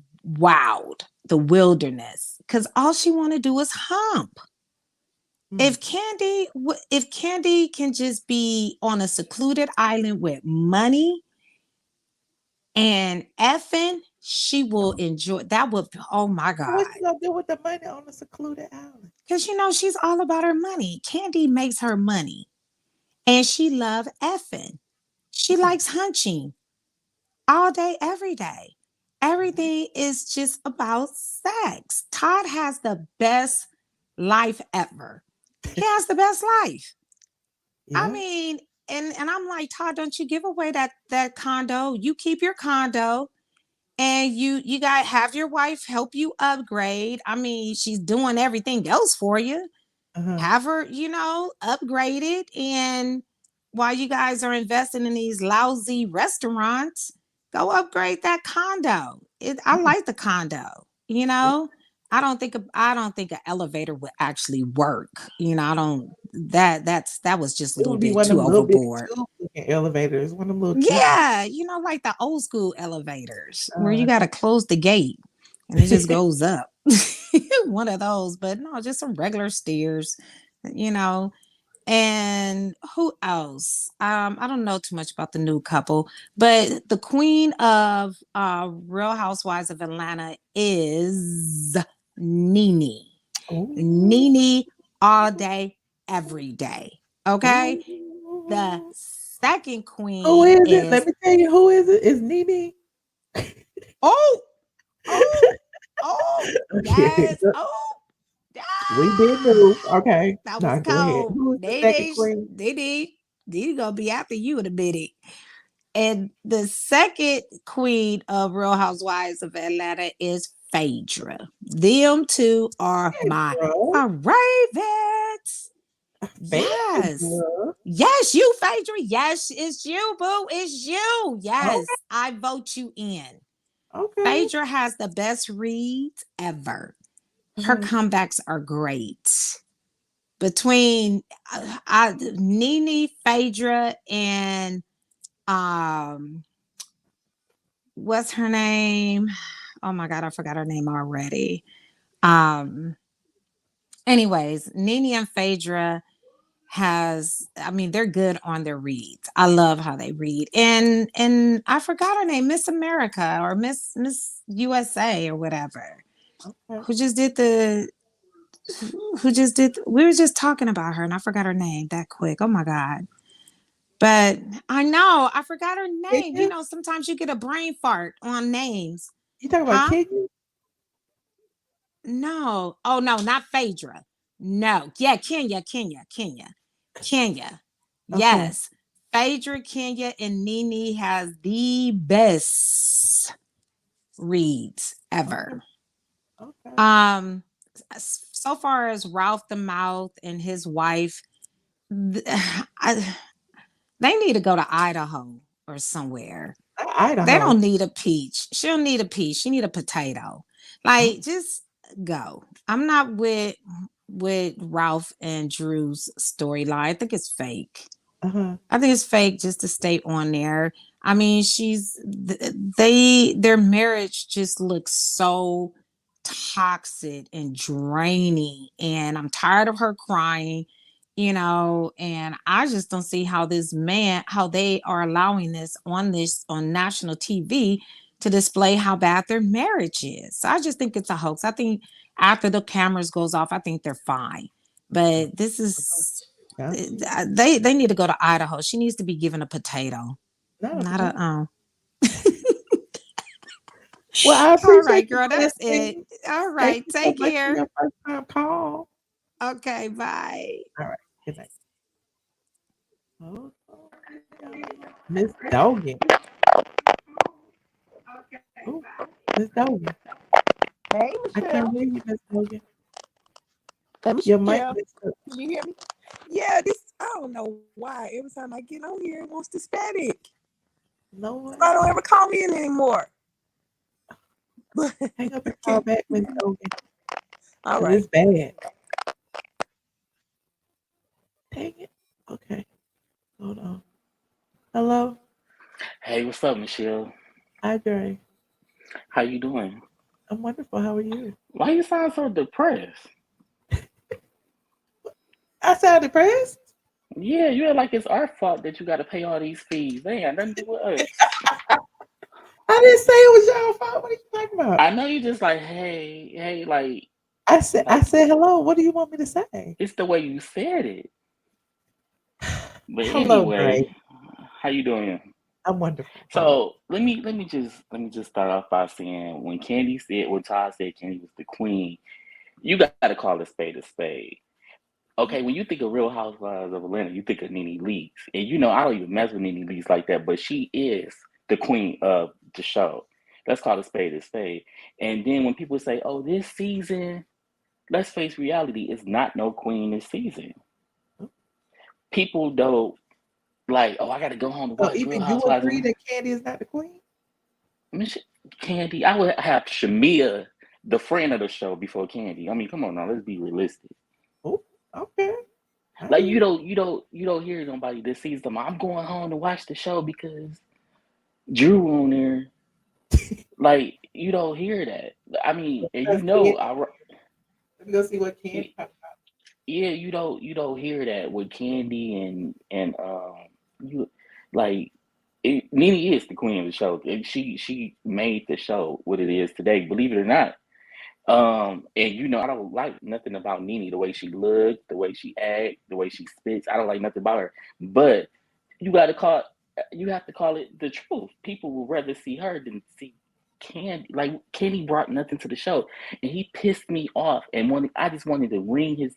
the wilderness, because all she want to do is hump. Mm. If Kandi can just be on a secluded island with money and effing, she will enjoy that. Would Oh my What's god. she gonna do with the money on a secluded island? Because she's all about her money. Kandi makes her money. And she loves effing. She Okay. likes hunching all day, every day. Everything is just about sex. Todd has the best life ever. He has the best life. I Yeah. mean, and I'm like, Todd, don't you give away that condo. You keep your condo and you got have your wife help you upgrade. I mean, she's doing everything else for you. Uh-huh. Have her, upgraded. And while you guys are investing in these lousy restaurants, go upgrade that condo. I Mm, like the condo, yeah. I don't think an elevator would actually work. I don't that was just a It little would be bit one of too them little bitty overboard. tube looking elevators, one of them little tube. Yeah, like the old school elevators where you Uh, got to close the gate and it just goes up. One of those, but no, just some regular stairs, you know. And who else? I don't know too much about the new couple, but the queen of Real Housewives of Atlanta is Nene. ooh, Nene all day, every day. Okay. The ooh. second Who queen is it? Let is me tell you who is it. It's Nene. oh, oh, oh, Okay. yes. Oh, We been ah, new. Okay. that was Now go ahead. cold. Who is the second queen? They gonna be after you in a minute. And the second queen of Real Housewives of Atlanta is Phaedra. Them two are Hey, my bro. favorites. Yes. Phaedra. Yes, you, Phaedra. Yes, it's you, boo. It's you. Okay. Yes, I vote you in. Okay. Phaedra has the best reads ever. Her Mhm. comebacks are great. Between Nene, Phaedra, and um, what's her name? Oh my god, I forgot her name already. Um, anyways, Nene and Phaedra they're good on their reads. I love how they read. And I forgot her name, Miss America or Miss USA or whatever. Okay. Who just did the who just did we were just talking about her and I forgot her name that quick. Oh my god. But I know I forgot her name. Kenya? Sometimes you get a brain fart on names. You talking about Huh? Kenya? No. Oh no, not Phaedra. No. Yeah, Kenya. Okay. Yes. Phaedra, Kenya, and Nene has the best reads Okay. ever. Okay. Um, so far as Ralph the Mouth and his wife, I, they need to go to Idaho or somewhere. They Idaho. don't need a peach. She don't need a peach. She need a potato. Oh, Like, just go. I'm not with Ralph and Drew's storyline. I think it's fake. uh-huh. I think it's fake just to stay on there. I mean, their marriage just looks so toxic and draining, and I'm tired of her crying, and I just don't see how they are allowing this on national TV to display how bad their marriage is. So I just think it's a hoax. I think after the cameras goes off, I think they're fine. But this is Yeah. they need to go to Idaho. She needs to be given a potato, Not a not a potato. Well, I All appreciate right, you girl, that's it. listening. All Thank right, you so take much for care. your first time call. Okay, bye. All right. Good night. Oh, Miss Dogan. Oh, Miss Dogan. Hey, I can't Michelle. hear you, Miss Dogan. Hey, Your mic Michelle. messed up. Can you hear me? Yeah, I don't know why. Every time I get on here, it wants to static. Lord. I don't ever call me in anymore. Hang up and call back, Miss Dogan. All Because right. it's bad. Dang it. Okay. Hold on. Hello. Hey, what's up, Michelle? Hi, Dre. How you doing? I'm wonderful. How are you? Why you sound so depressed? I sound depressed. Yeah, you act like it's our fault that you got to pay all these fees. They ain't got nothing to do with us. I didn't say it was y'all fault. What are you talking about? I know you just like, hey, like, I like said hello. What do you want me to say? it's the way you said it. But Hello, Dre. anyway, how you doing? I'm wonderful. So let me just start off by saying when Todd said Kandi was the queen, you got to call a spade a spade. Okay, when you think of Real Housewives of Atlanta, you think of Nene Leakes, and I don't even mess with Nene Leakes like that, but she is the queen of the show. Let's call a spade a spade. And then when people say, "Oh, this season," let's face reality, it's not no queen this season. People don't like, oh, I got to go home to So watch Real even you Housewives of agree that Kandi is not the queen? Kandi. I would have Shamia, the friend of the show, before Kandi. I mean, come on now, let's be realistic. Oh, okay. Like you don't hear nobody that sees them. I'm going home to watch the show because Drew on there. Like you don't hear that. I mean, and Let me go see what Kandi talk about. yeah, you don't hear that with Kandi and you like Nene is the queen of the show. And she made the show what it is today. Believe it or not. And I don't like nothing about Nene, the way she looks, the way she acts, the way she spits. I don't like nothing about her. But you got to you have to call it the truth. People will rather see her than see Kandi. Like Kandi brought nothing to the show, and he pissed me off. And I just wanted to wring his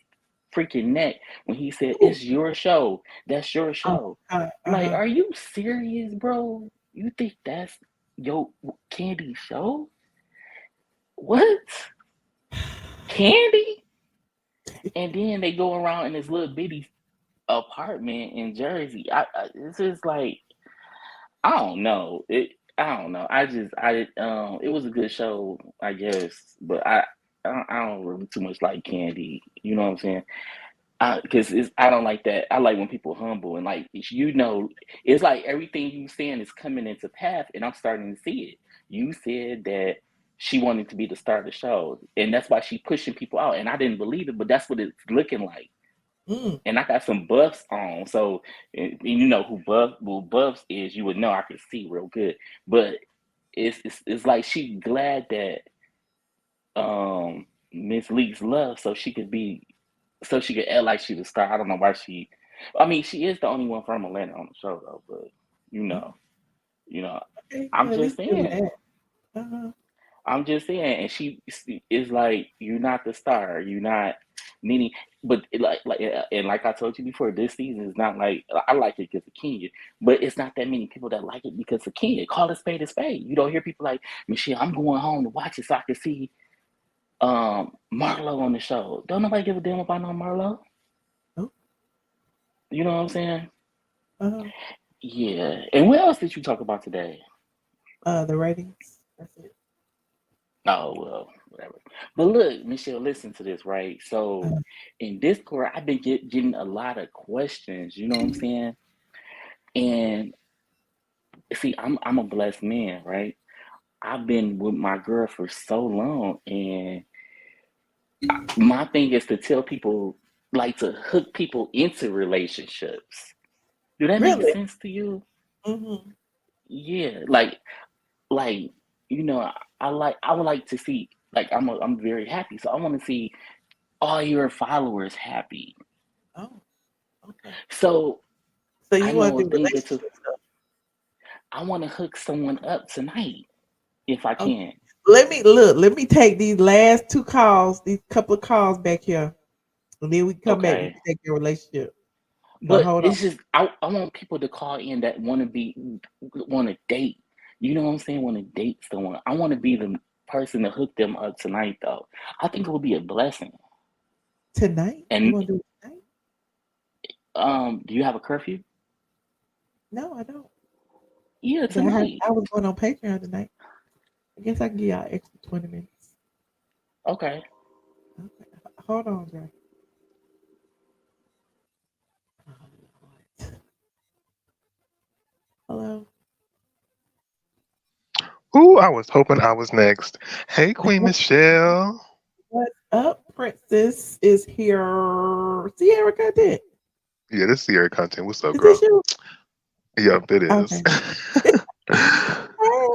freaking neck when he said, Ooh. "It's your show. That's your show." Like, Uh-huh. are you serious, bro? You think that's your Kandi show? What? Kandi? And then they go around in this little bitty apartment in Jersey. It's just like I don't know. I don't know. It was a good show, I guess, but I don't really too much like Kandi. You know what I'm saying? Because I don't like that. I like when people humble and like it's like everything you saying is coming into path, and I'm starting to see it. You said that she wanted to be the star of the show, and that's why she pushing people out. And I didn't believe it, but that's what it's looking like. And I got some buffs on, so and you know who buffs is. You would know I could see real good, but it's like she glad that Miss Leaks love, so she could act like she the star. I don't know why she. I mean, she is the only one from Atlanta on the show though, but you know, Okay, I'm at just least do saying. that. Uh-huh. I'm just saying, and she is like, you're not the star, you're not Nene. But and like I told you before, this season is not like I like it because of Kenya, but it's not that many people that like it because of Kenya. Call a spade a spade. You don't hear people like Michelle. I'm going home to watch it so I can see Marlo on the show. Don't nobody give a damn about no Marlo. Oh. You know what I'm saying? Uh-huh. Yeah. And what else did you talk about today? The ratings. That's it. Oh well, whatever. But look, Michelle, listen to this, right? So in Discord, I've been getting a lot of questions. You know what I'm saying? And see, I'm a blessed man, right? I've been with my girl for so long, and my thing is to tell people, like, to hook people into relationships. Do that make Really? sense to you? Mm-hmm. Yeah, like I would like to see, like, I'm very happy, so I want to see all your followers happy. Oh, okay. So So I you want know to a do thing or two. relationship stuff? I want to hook someone up tonight if I Okay. can. Let me take these last two calls, these couple of calls back here, and then we come back. You Okay, can take your relationship. But but hold on. it's just I want people to call in that want to date. You know what I'm saying? Want to date someone. I want to be the person to hook them up tonight, though. I think it will be a blessing. Tonight? You And want to do it tonight? do you have a curfew? No, I don't. Yeah, But tonight. I was going on Patreon tonight. I guess I can give y'all extra 20 minutes. Okay. Okay. Hold on, Dre. Oh, Lord. Hello. Ooh, I was hoping I was next. Hey, Queen Michelle. What's up, Princess? Is here. Sierra content. Yeah, this Sierra content. What's up, Is this girl? you? Yep, it is. Okay.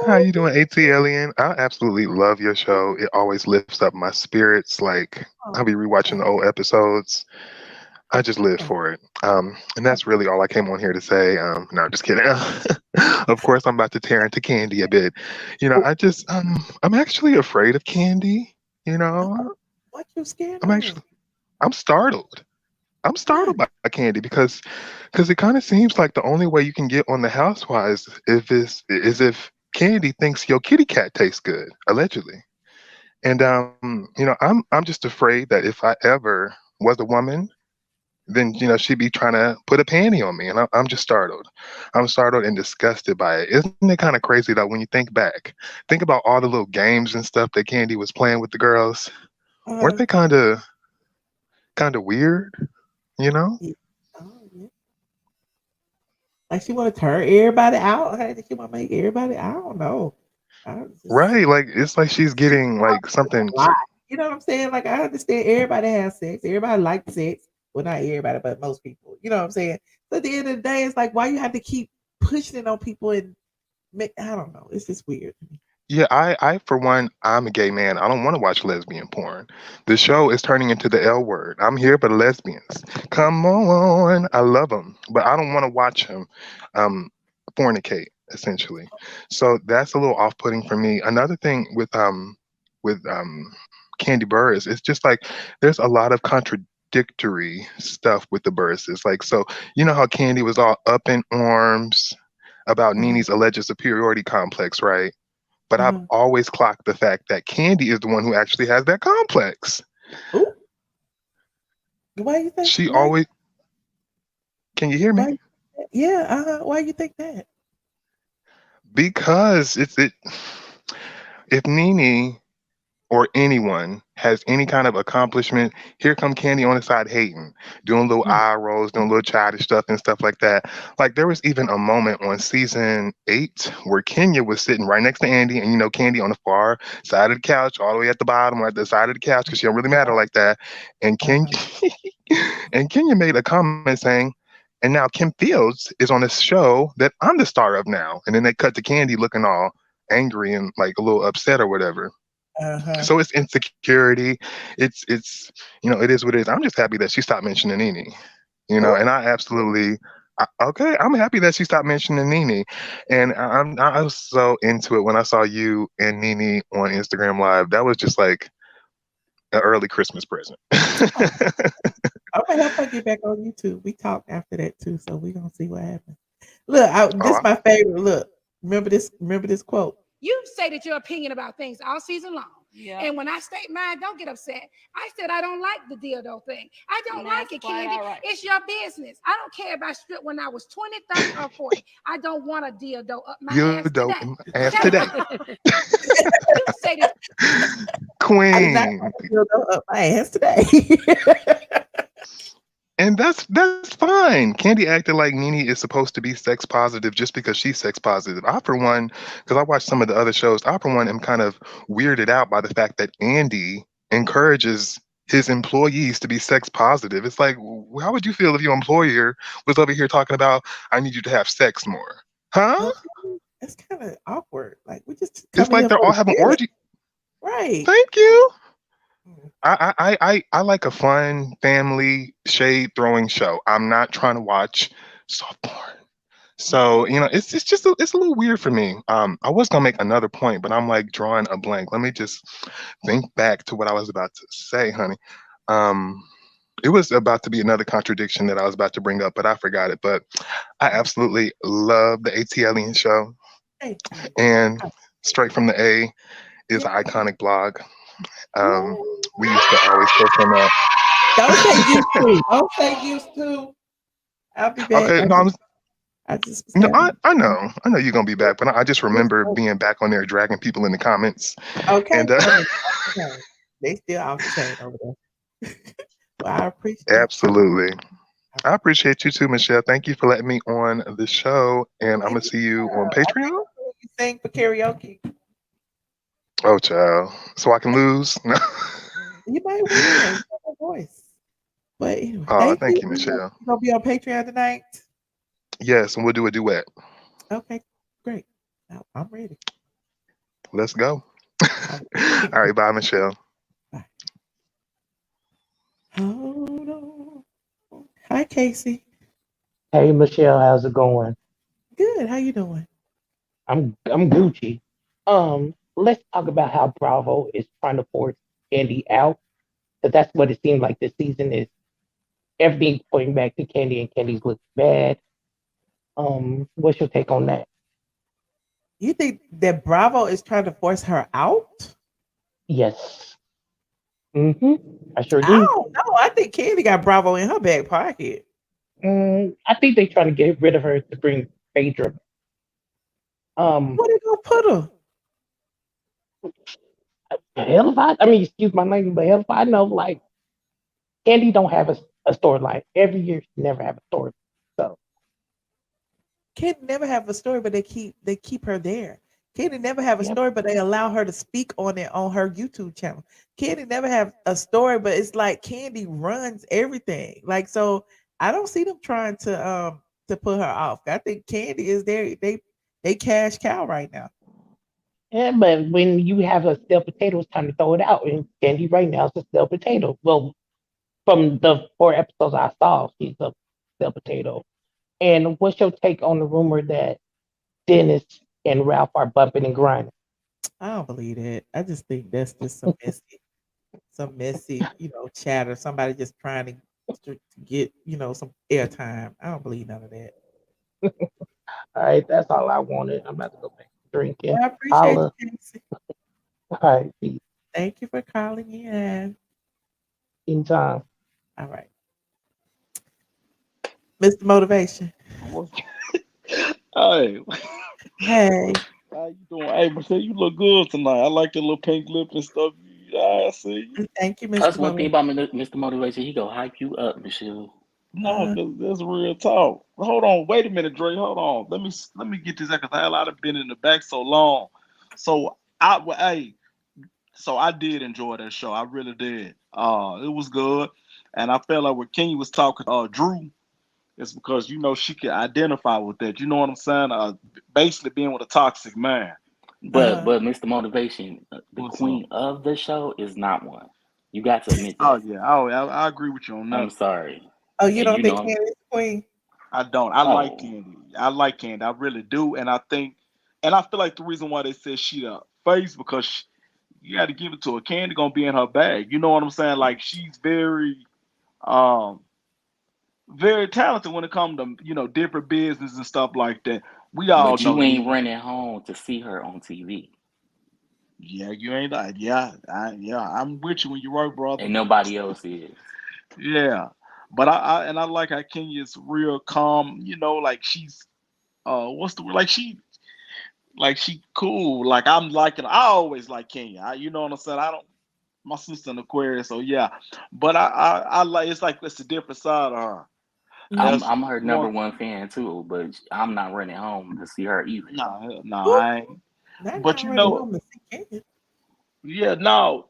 How you doing, iamATLien? I absolutely love your show. It always lifts up my spirits. Like, I'll Oh, be rewatching the old episodes. I just live for it. And that's really all I came on here to say. No, I'm just kidding. Of course, I'm about to tear into Kandi a bit. Oh, I'm actually afraid of Kandi. You know, what you scared I'm of? actually, I'm startled. I'm Why? startled by Kandi because it kind of seems like the only way you can get on the Housewives is if Kandi thinks your kitty cat tastes good, allegedly. And I'm just afraid that if I ever was a woman, then she'd be trying to put a panty on me, and I'm just startled. I'm startled and disgusted by it. Isn't it kind of crazy that when you think back, think about all the little games and stuff that Kandi was playing with the girls? Weren't Uh, they kind of weird? You know? yeah. Oh, yeah. Like she want to turn everybody out. Hey, she want to make everybody. I don't know. I just Right? Like it's like she's getting like something. a lot. You know what I'm saying? Like I understand everybody has sex. Everybody likes sex. Well, not everybody, but most people. You know what I'm saying? So at the end of the day, it's like why you have to keep pushing it on people and make. I don't know. It's just weird to me. Yeah, I for one, I'm a gay man. I don't want to watch lesbian porn. The show is turning into the L word. I'm here for the lesbians. Come on, I love them, but I don't want to watch them um, fornicate essentially. So that's a little off-putting for me. Another thing with Candy Burris, it's just like there's a lot of contradictory stuff with the Burris's. Like, so you know how Candy was all up in arms about Uh-huh. Nene's alleged superiority complex, right? But I've Uh-huh. always clocked the fact that Candy is the one who actually has that complex. Ooh, why you think? She always, can you hear me? Why? Yeah. Why you think that? Because if Nene or anyone has any kind of accomplishment, here come Candy on the side hating, doing little Mm, eye rolls, doing little childish stuff and stuff like that. Like there was even a moment on season 8 where Kenya was sitting right next to Andy, and Candy on the far side of the couch, all the way at the bottom or at the side of the couch because she don't really matter like that. And Kenya uh-huh. and Kenya made a comment saying, and now Kim Fields is on this show that I'm the star of now. And then they cut to Candy looking all angry and like a little upset or whatever. Uh-huh. So it's insecurity. It's it is what it is. I'm just happy that she stopped mentioning Nene. Ooh. And I absolutely okay. I'm happy that she stopped mentioning Nene, and I was so into it when I saw you and Nene on Instagram Live. That was just like an early Christmas present. Oh, I'm gonna help her get back on YouTube. We talked after that too, so we gonna see what happens. Look, this Oh, my favorite. Look, remember this? Remember this quote? You say that your opinion about things all season long. Yeah. And when I state mine, don't get upset. I said I don't like the dildo thing. I don't like it, Candy. Right. It's your business. I don't care if I stripped when I was 20, 30, or 40. I don't want a dildo up my you ass dope today. ass today, You say this. I did not Queen. feel no up my ass today. And that's fine. Candy acted like Nene is supposed to be sex positive just because she's sex positive. I, for one, because I watched some of the other shows, I, for one, am kind of weirded out by the fact that Andy encourages his employees to be sex positive. It's like, how would you feel if your employer was over here talking about, I need you to have sex more? Huh? It's kind of awkward. Like we just It's coming like here they're for all the having credit, orgy. right? Thank you. I like a fun family shade throwing show. I'm not trying to watch soft porn. So, Okay. it's just it's a little weird for me. I was gonna make another point, but I'm like drawing a blank. Let me just think back to what I was about to say, honey. Um, it was about to be another contradiction that I was about to bring up, but I forgot it. But I absolutely love the ATLien show, Thank you. and Straight from the A is Yeah. an iconic blog. Um, Yay. we used to always post on that. Don't say used to. Don't say used to. I'll be back. Okay, no, I just was no, having I know you're gonna be back, but I just remember being back on there dragging people in the comments, okay. and Okay. Okay. They still off the chain over there. Well, I appreciate you. absolutely, I appreciate you too, Michelle. Thank you for letting me on the show, and I'm gonna Anytime. see you on I think Patreon. you sing for karaoke. Oh, child, so I can lose. No. You might win. You have a voice. But anyway, Oh, thank you. thank you, Michelle. You gonna be on Patreon tonight? Yes, and we'll do a duet. Okay, great. Now, I'm ready. Let's go. All All right, bye, Michelle. right, bye. Hold on. Hi, Casey. Hey Michelle, how's it going? Good. How you doing? I'm Gucci. Let's talk about how Bravo is trying to force Candy out. Because that's what it seems like this season is. Everything's pointing back to Candy, and Candy's looking bad. What's your take on that? You think that Bravo is trying to force her out? Yes. I sure I do. don't know. I think Candy got Bravo in her back pocket. I think they're trying to get rid of her to bring Phaedra. Um, Where they gonna put her? hell if I mean, excuse my language, but hell if I know, like Candy don't have a storyline. Every year she never have a story. So Candy never have a story, but they keep her there. Candy never have a yep. story, but they allow her to speak on it on her YouTube channel. Candy never have a story, but it's like Candy runs everything. Like so, I don't see them trying to put her off. I think Candy is there. They cash cow right now. Yeah, but when you have a stale potato, it's time to throw it out. And Candy right now is a stale potato. Well, from the 4 episodes I saw, she's a stale potato. And what's your take on the rumor that Dennis and Ralph are bumping and grinding? I don't believe that. I just think that's just some messy, chatter. Somebody just trying to get, some airtime. I don't believe none of that. All right, that's all I wanted. I'm about to go back to drinking. Well, I appreciate Holla. you, Casey. All right, peace. Thank you for calling in. Anytime. All right. Mr. Motivation. Hey, Hey. how you doing? Hey, Michelle, you look good tonight. I like your little pink lip and stuff. Yeah, I see you. Thank you, That's Mr. one thing Motivation. about Mr. Motivation. He go hype you up, Michelle. No, that's real talk. Hold on, wait a minute, Dre. Hold on. Let me get this because I've been in the back so long. So hey, so I did enjoy that show. I really did. It was good, and I felt like when Kenny was talking to Drew, it's because she could identify with that. You know what I'm saying? Basically being with a toxic man. But Mr. Motivation, the What's up? queen of the show is not one. You got to admit Oh that. yeah. I agree with you on I'm that. sorry. Oh, you And don't you think know, Candy's the queen? I don't. I like oh, Candy. I like Candy. I really do. And I feel like the reason why they said she the face because you got to give it to her. Candy gonna be in her bag. You know what I'm saying? Like she's um, very talented when it comes to different business and stuff like that. We all but know you ain't Nene. running home to see her on TV. Yeah, you ain't like yeah. I'm with you when you're right, brother. And nobody else is. Yeah, but I like how Kenya's real calm. Like she's what's the word? Like she cool. Like I'm liking. I always like Kenya. You know what I'm saying? I don't. My sister in Aquarius, so yeah. But I like. It's like it's a different side of her. I'm That's Mhm. I'm her number one. one fan too, but I'm not running home to see her either. No, Ooh, I ain't. not But already home to see Candy. yeah, no.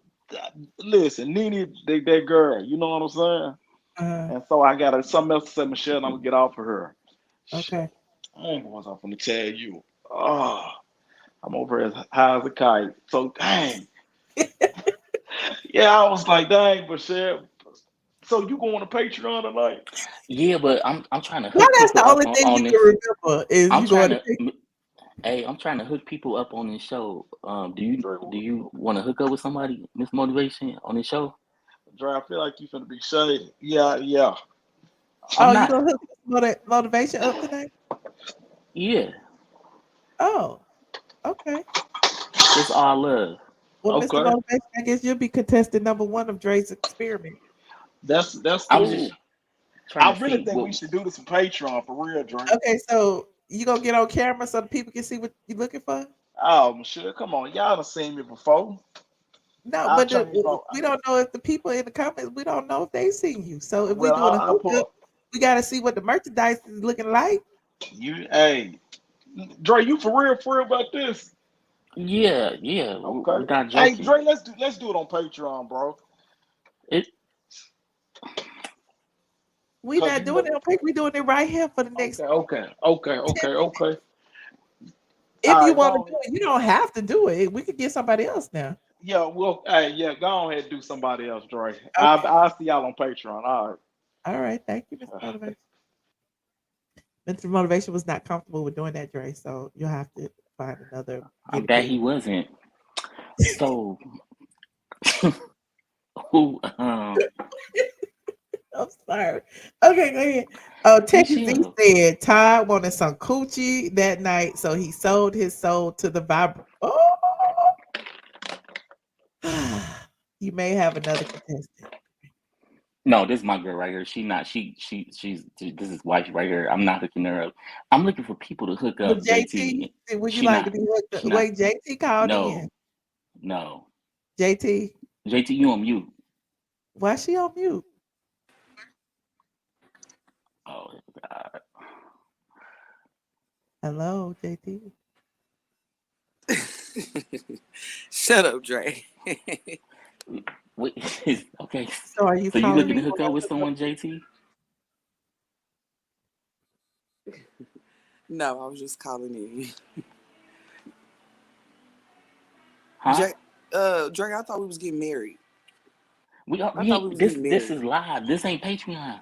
Listen, Nene, that girl. You know what I'm saying? Uh, And so I got something else to say, Michelle. And I'm gonna get off of her. Shit, okay. I ain't what was I gonna tell you. Oh, I'm over as high as a kite. So dang. Yeah, I was like, dang, Michelle. So you going to Patreon tonight? Yeah, but I'm trying to Well, hook that's people the up only thing on you can this. remember is I'm you going trying to to. pick. Hey, I'm trying to hook people up on this show. Do you Dre, do you want to hook up with somebody, Miss Motivation, on this show? I feel like you finna be shady. Yeah, yeah. I'm Oh, you not. gonna hook motivation up tonight? Yeah, Oh, okay. it's all love. Well, Mr. Okay, Motivation, I guess you'll be contestant number one of Dre's experiment. that's I was just cool. trying to I really see think we what. should do this for Patreon for real, Dre. Okay, so you gonna get on camera so the people can see what you're looking for? Oh, Michelle, come on, y'all done seen me before. No, I'll but change my. we don't know if the people in the comments. We don't know if they seen you. So if we Well, doing a I'll put hookup, we got to see what the merchandise is looking like. you. Hey, Dre, you for real about this? Yeah, yeah, we're Okay. not Hey, joking. Dre, let's do it on Patreon, bro. It. We Cause not doing it on paper. We doing it right here for the next okay, okay, okay, 10 okay, minutes. okay. If All you right, want to go do ahead. it, you don't have to do it. We could get somebody else now. Yeah, well, hey, yeah, go ahead and do somebody else, Dre. I Okay. I'll see y'all on Patreon. All right. All right. Thank you, Mr. Motivation. Mr. Motivation was not comfortable with doing that, Dre. So you'll have to find another. I bet he wasn't. So who? I'm sorry. Okay, go ahead. Oh, Texas Z said Todd wanted some coochie that night, so he sold his soul to the vibrator. Oh, you may have another contestant. No, this is my girl right here. She's this is wife right here. I'm not hooking her up. I'm looking for people to hook up. But JT, would you like to be hooked up? Wait, JT called in. No. JT, you on mute. Why is she on mute? Oh God. Hello, JT. Shut up, Dre. Wait, okay. So are you? So you looking to hook up with someone, JT? No, I was just calling in. Huh? Dre, I thought we was getting married. This is live. This ain't Patreon.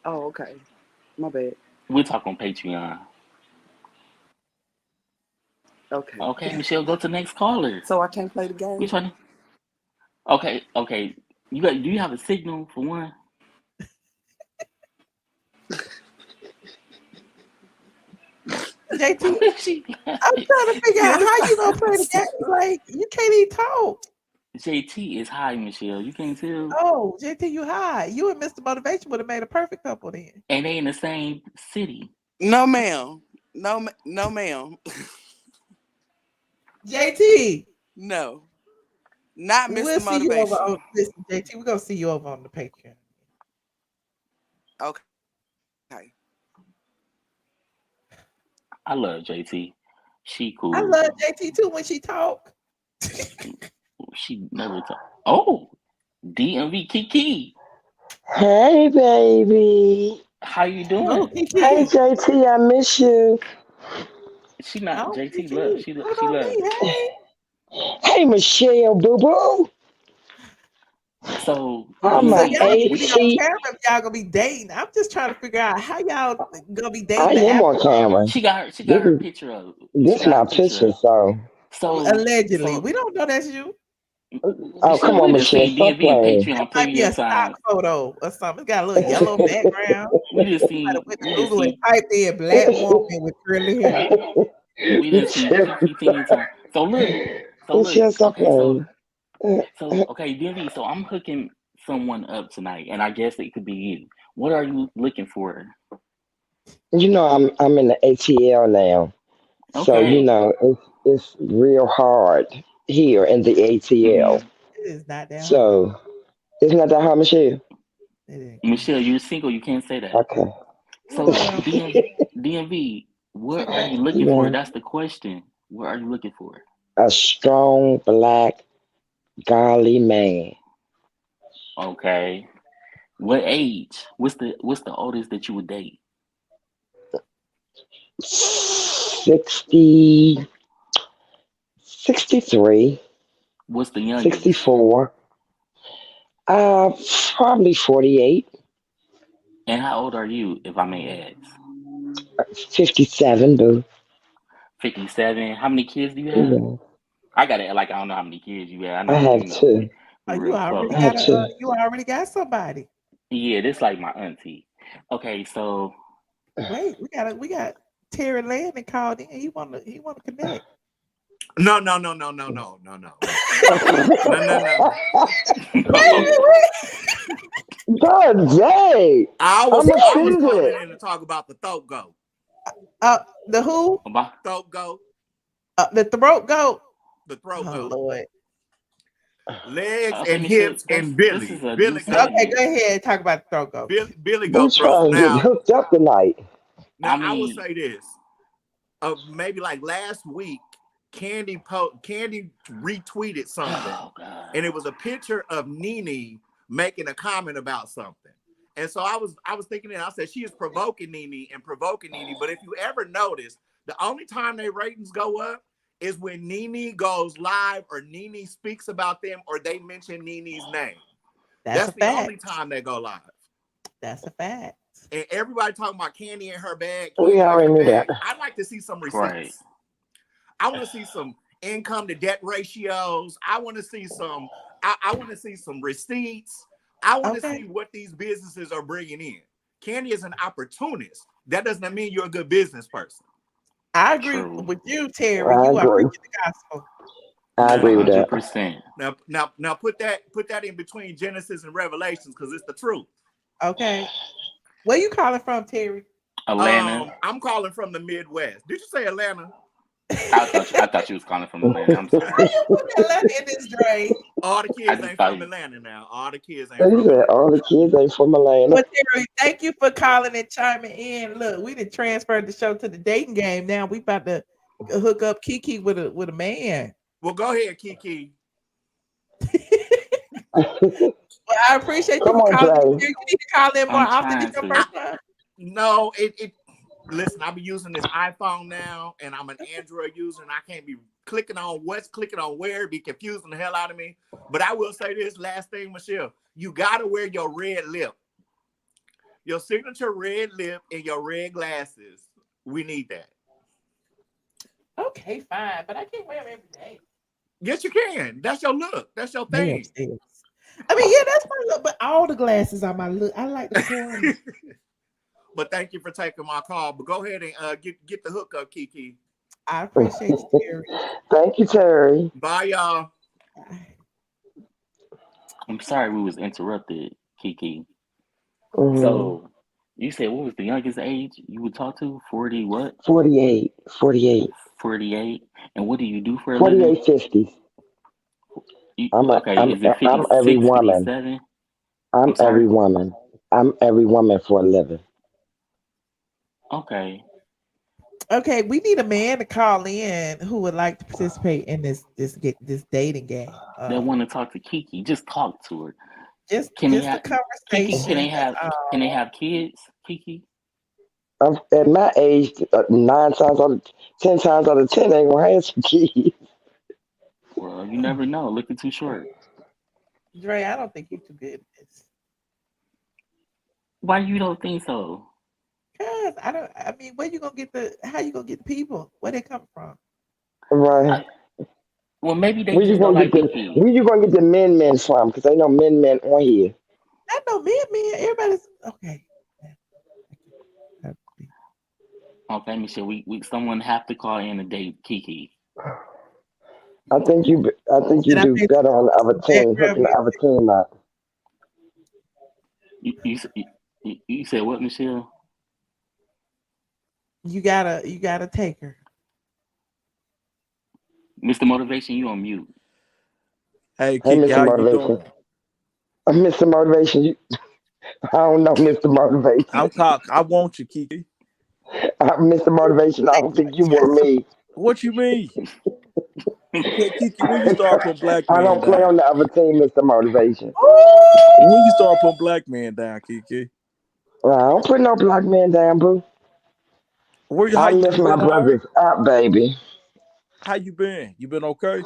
Oh, okay. My bad. We'll talk on Patreon. Okay. Okay, Michelle, go to the next caller. So I can't play the game? Which one? Okay. Do you have a signal for one? JT, I'm trying to figure out how you gonna play the game. Like, you can't even talk. JT is high, Michelle. You can't tell. Oh, JT, you high. You and Mr. Motivation would have made a perfect couple then. And they in the same city. No, ma'am. No, ma'am. JT. No. Not Mr. We'll Motivation. See you over on, listen, JT, we're gonna see you over on the Patreon. Okay. I love JT. She cool. I love JT too when she talk. She never talk. Oh, DMV Kiki. Hey, baby. How you doing? Oh, hey, JT, I miss you. She not JT Kiki. love. She love. Hey, Michelle, boo boo. So I'm so my y'all need to be on AC. camera if y'all gonna be dating. I'm just trying to figure out how y'all gonna be dating. I am on camera. She got her picture of. This is my picture, so allegedly, we don't know that's you. Oh, come on, Michelle, stop playing. That might be a stock photo or something. It's got a little yellow background. We just seen. Google and typed in black woman with curly hair. We just seen Kiki time. So look. Okay, DMV. So I'm hooking someone up tonight, and I guess it could be you. What are you looking for? You know, I'm in the ATL now, so you know it's real hard here in the ATL. It is not that so hard. It's not that hard, Michelle. Michelle, you're single. You can't say that. Okay. So DMV, what are you looking for? That's the question. What are you looking for? A strong black godly man. Okay. What age? What's the oldest that you would date? 63. What's the youngest? 64. Probably 48. And how old are you, if I may ask? 57, boo. 57. How many kids do you have? Yeah. I got it. Like, I don't know how many kids you have. I have two. You already got somebody. Yeah, this like my auntie. Okay, so wait, we got Terry Landon called in. He wanna connect. No. God dang. I was calling in to talk about the throat goat. The who? Throat goat. The throat goat. The throat goat. Lord. Legs and hips and Billy. Okay, go ahead. Talk about the throat goat. Billy I'm goat. trying to get hooked up tonight. Now I will say this. Maybe like last week, Kandi retweeted something, and it was a picture of Nene making a comment about something. And so I was thinking that I said she is provoking Nene. But if you ever notice, the only time their ratings go up is when Nene goes live or Nene speaks about them or they mention Nene's name. That's a the only fact. time they go live. That's a fact. And everybody talking about Kandi in her bag. We Kandi in already her knew that. bag. I'd like to see some receipts. Right. I want to see some income to debt ratios. I want to see some. I want to see some receipts. I want to see what these businesses are bringing in. Kandi is an opportunist. That doesn't mean you're a good business person. I agree with you, Terry. You are preaching the gospel. I agree with that. 100%. Now put that in between Genesis and Revelations because it's the truth. Okay. Where you calling from, Terry? Atlanta. I'm calling from the Midwest. Did you say Atlanta? I thought you was calling from Atlanta. I'm sorry. How you put Atlanta in this drain? All the kids ain't from Atlanta now. All the kids ain't from Atlanta. All the kids ain't from Atlanta. Well, Terry, thank you for calling and chiming in. Look, we done transferred the show to the dating game. Now we about to hook up Kiki with a man. Well, go ahead, Kiki. Well, I appreciate you for calling. You need to call in more often. This your first time? No, listen, I've been using this iPhone now, and I'm an Android user, and I can't be clicking on where, be confusing the hell out of me. But I will say this last thing, Michelle. You gotta wear your red lip. Your signature red lip and your red glasses. We need that. Okay, fine, but I can't wear them every day. Yes, you can. That's your look. That's your thing. I mean, yeah, that's my look, but all the glasses are my look. I like the corn. But thank you for taking my call. But go ahead and get the hookup, Kiki. I appreciate you, Terry. Thank you, Terry. Bye, y'all. I'm sorry we was interrupted, Kiki. Mm-hmm. So you said what was the youngest age you would talk to? 40 what? 48. 48. And what do you do for a 48, living? 50. I'm is it 56, every woman. 57? I'm every woman. I'm every woman for a living. Okay. Okay, we need a man to call in who would like to participate in this dating game. They want to talk to Kiki. Just talk to her. Just a conversation. Kiki, can they have kids, Kiki? At my age, 10 times out of 10 ain't gonna have some kids. Well, you never know. Looking too short. Dre, I don't think you're too good at this. Why you don't think so? Cause I mean, how you gonna get the people? Where they come from? Right. Well, maybe they where just don't like Kiki. Where you gonna get the men from? Because ain't no men on here. I know men. Everybody's okay. Okay, Michelle. We someone have to call in to date Kiki. I think you do better on the other team, hooking the other team up. You said what, Michelle? You gotta take her. Mr. Motivation, you on mute. Hey, Kiki, Mr. how Motivation. you doing? Mr. Motivation, I don't know, Mr. Motivation. I want you, Kiki. Mr. Motivation, I don't think you want me. What you mean? Kiki, when you start putting black men I don't play down? on the other team, Mr. Motivation. When you start putting black men down, Kiki? I don't put no black man down, boo. I lift my brothers up, baby. How you been? You been okay?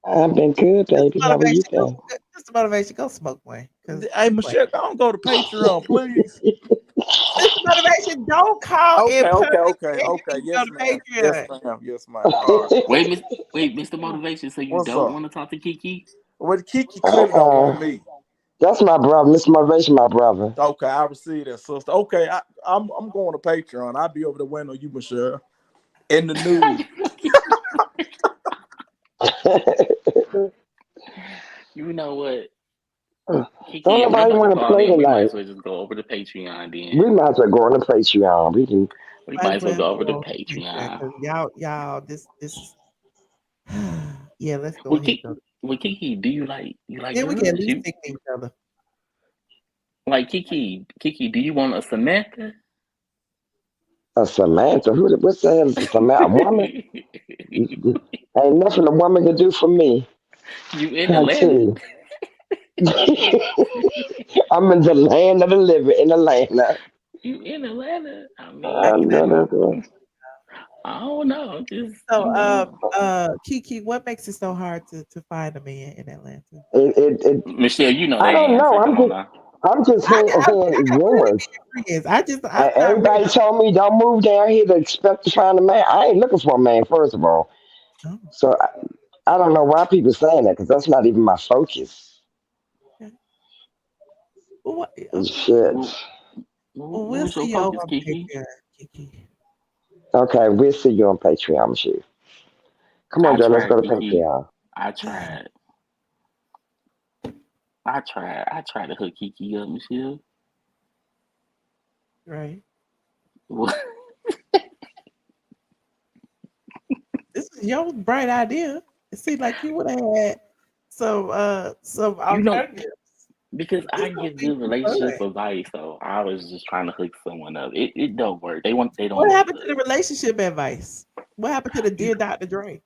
I've been good, baby. How are you been? Mr. Motivation, go smoke one. Hey, Michelle, don't go to Patreon, please. Mr. Motivation, don't call in public. Okay. Yes, ma'am. Yes, ma'am. All right. Wait, Mr. Motivation. So you don't want to talk to Kiki? Well, Kiki clearly don't want me. That's my brother, Mr. Motivation, my brother. Okay, I receive that, sister. Okay, I'm going to Patreon. I'll be over there waiting on you, Michelle. In the news. You know what? Kiki, don't nobody want to play tonight. We might as well just go over to Patreon then. We might as well go on to Patreon. We might as well go over to Patreon. Y'all, this is yeah. Let's go. Well, Kiki, do you like yeah, girls? We can at least stick to each other. Like Kiki, do you want a Samantha? A Samantha? What's the hell is a Samantha? A woman? Ain't nothing a woman can do for me. You in Atlanta? I'm in the land of the living in Atlanta. You in Atlanta? I mean, I don't know. Just So, Kiki, what makes it so hard to find a man in Atlanta? Michelle, you know the I don't know. answer. Come on now. I'm just hearing rumors. Everybody told me don't move down here to expect to find a man. I ain't looking for a man, first of all. Oh. So I don't know why people saying that because that's not even my focus. What? Shit. Well, we'll see you over on Patreon, Kiki. Okay, we'll see you on Patreon, Michelle. Come on, Joe. Let's go to Patreon. I tried. I tried to hook Kiki up, Michelle. Right. What? This is your bright idea. It seemed like you would have had some alternatives. Because I give good relationship advice, so I was just trying to hook someone up. It don't work. They don't. What happened to the relationship advice? What happened to the Dear Dr. Dre?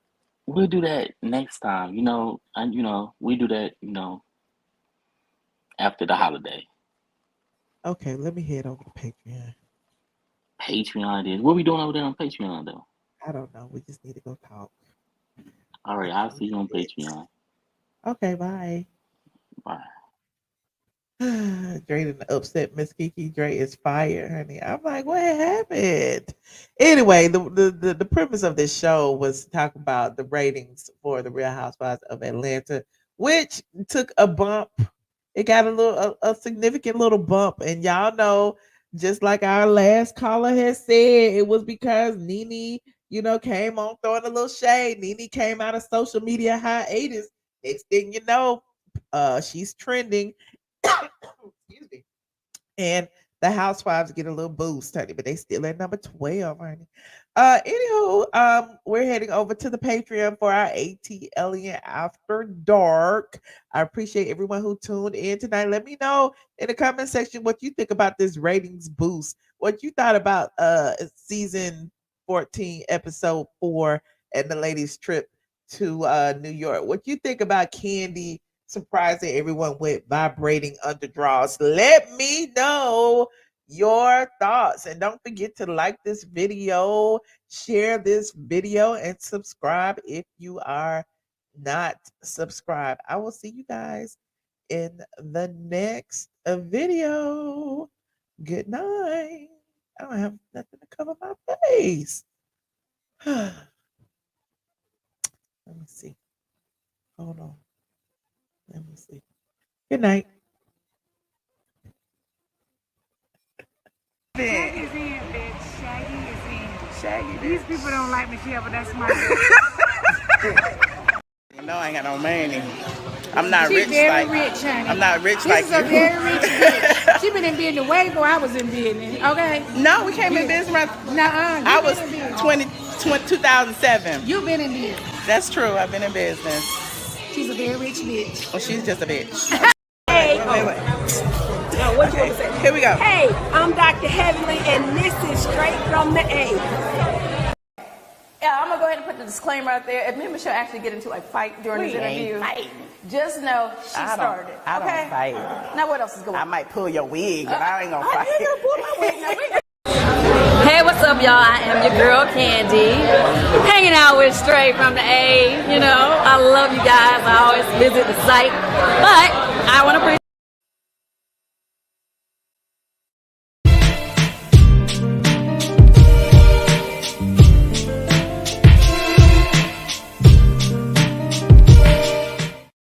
We'll do that next time. We do that. After the holiday. Okay, let me head over to Patreon. Patreon is. What we doing over there on Patreon though? I don't know. We just need to go talk. All right, I'll see you on Patreon. Okay, bye. Bye. Dre didn't upset Miss Kiki. Dre is fired, honey. I'm like, what happened? Anyway, the premise of this show was to talk about the ratings for the Real Housewives of Atlanta, which took a bump. It got a significant little bump, and y'all know, just like our last caller has said, it was because Nene, came on throwing a little shade. Nene came out of social media hiatus. Next thing you know, she's trending. Excuse me. And the Housewives get a little boost, honey, but they still at number 12, honey. Anywho, we're heading over to the Patreon for our ATLien After Dark. I appreciate everyone who tuned in tonight. Let me know in the comment section what you think about this ratings boost. What you thought about season 14, episode 4, and the ladies' trip to New York. What you think about Kandi surprising everyone with vibrating underdraws? Let me know your thoughts, and don't forget to like this video, share this video, and subscribe if you are not subscribed. I will see you guys in the next video. Good night. I don't have nothing to cover my face. Let me see. Hold on. Let me see. Good night. Shaggy is in, bitch. Shaggy is in. Shaggy. These people don't like Michelle, but that's my. No, I ain't got no money. I'm not She's rich very like. rich, honey. I'm not rich this like is you. a very rich bitch. She been in business way before I was in business. Okay. No, we came in business. I was 2007. You've been in business. That's true. I've been in business. She's a very rich bitch. Well, she's just a bitch. Hey. Wait. No, what you want to say? Here we go. Hey, I'm Dr. Heavenly, and this is Straight from the A. Yeah, I'm gonna go ahead and put the disclaimer out there. If me and Michelle actually get into a fight during this interview, just know she started. I don't fight. Now what else is going on? I might pull your wig, but I ain't gonna fight. Hey, what's up, y'all? I am your girl, Kandi. Hanging out with Straight from the A. I love you guys. I always visit the site. But I want to bring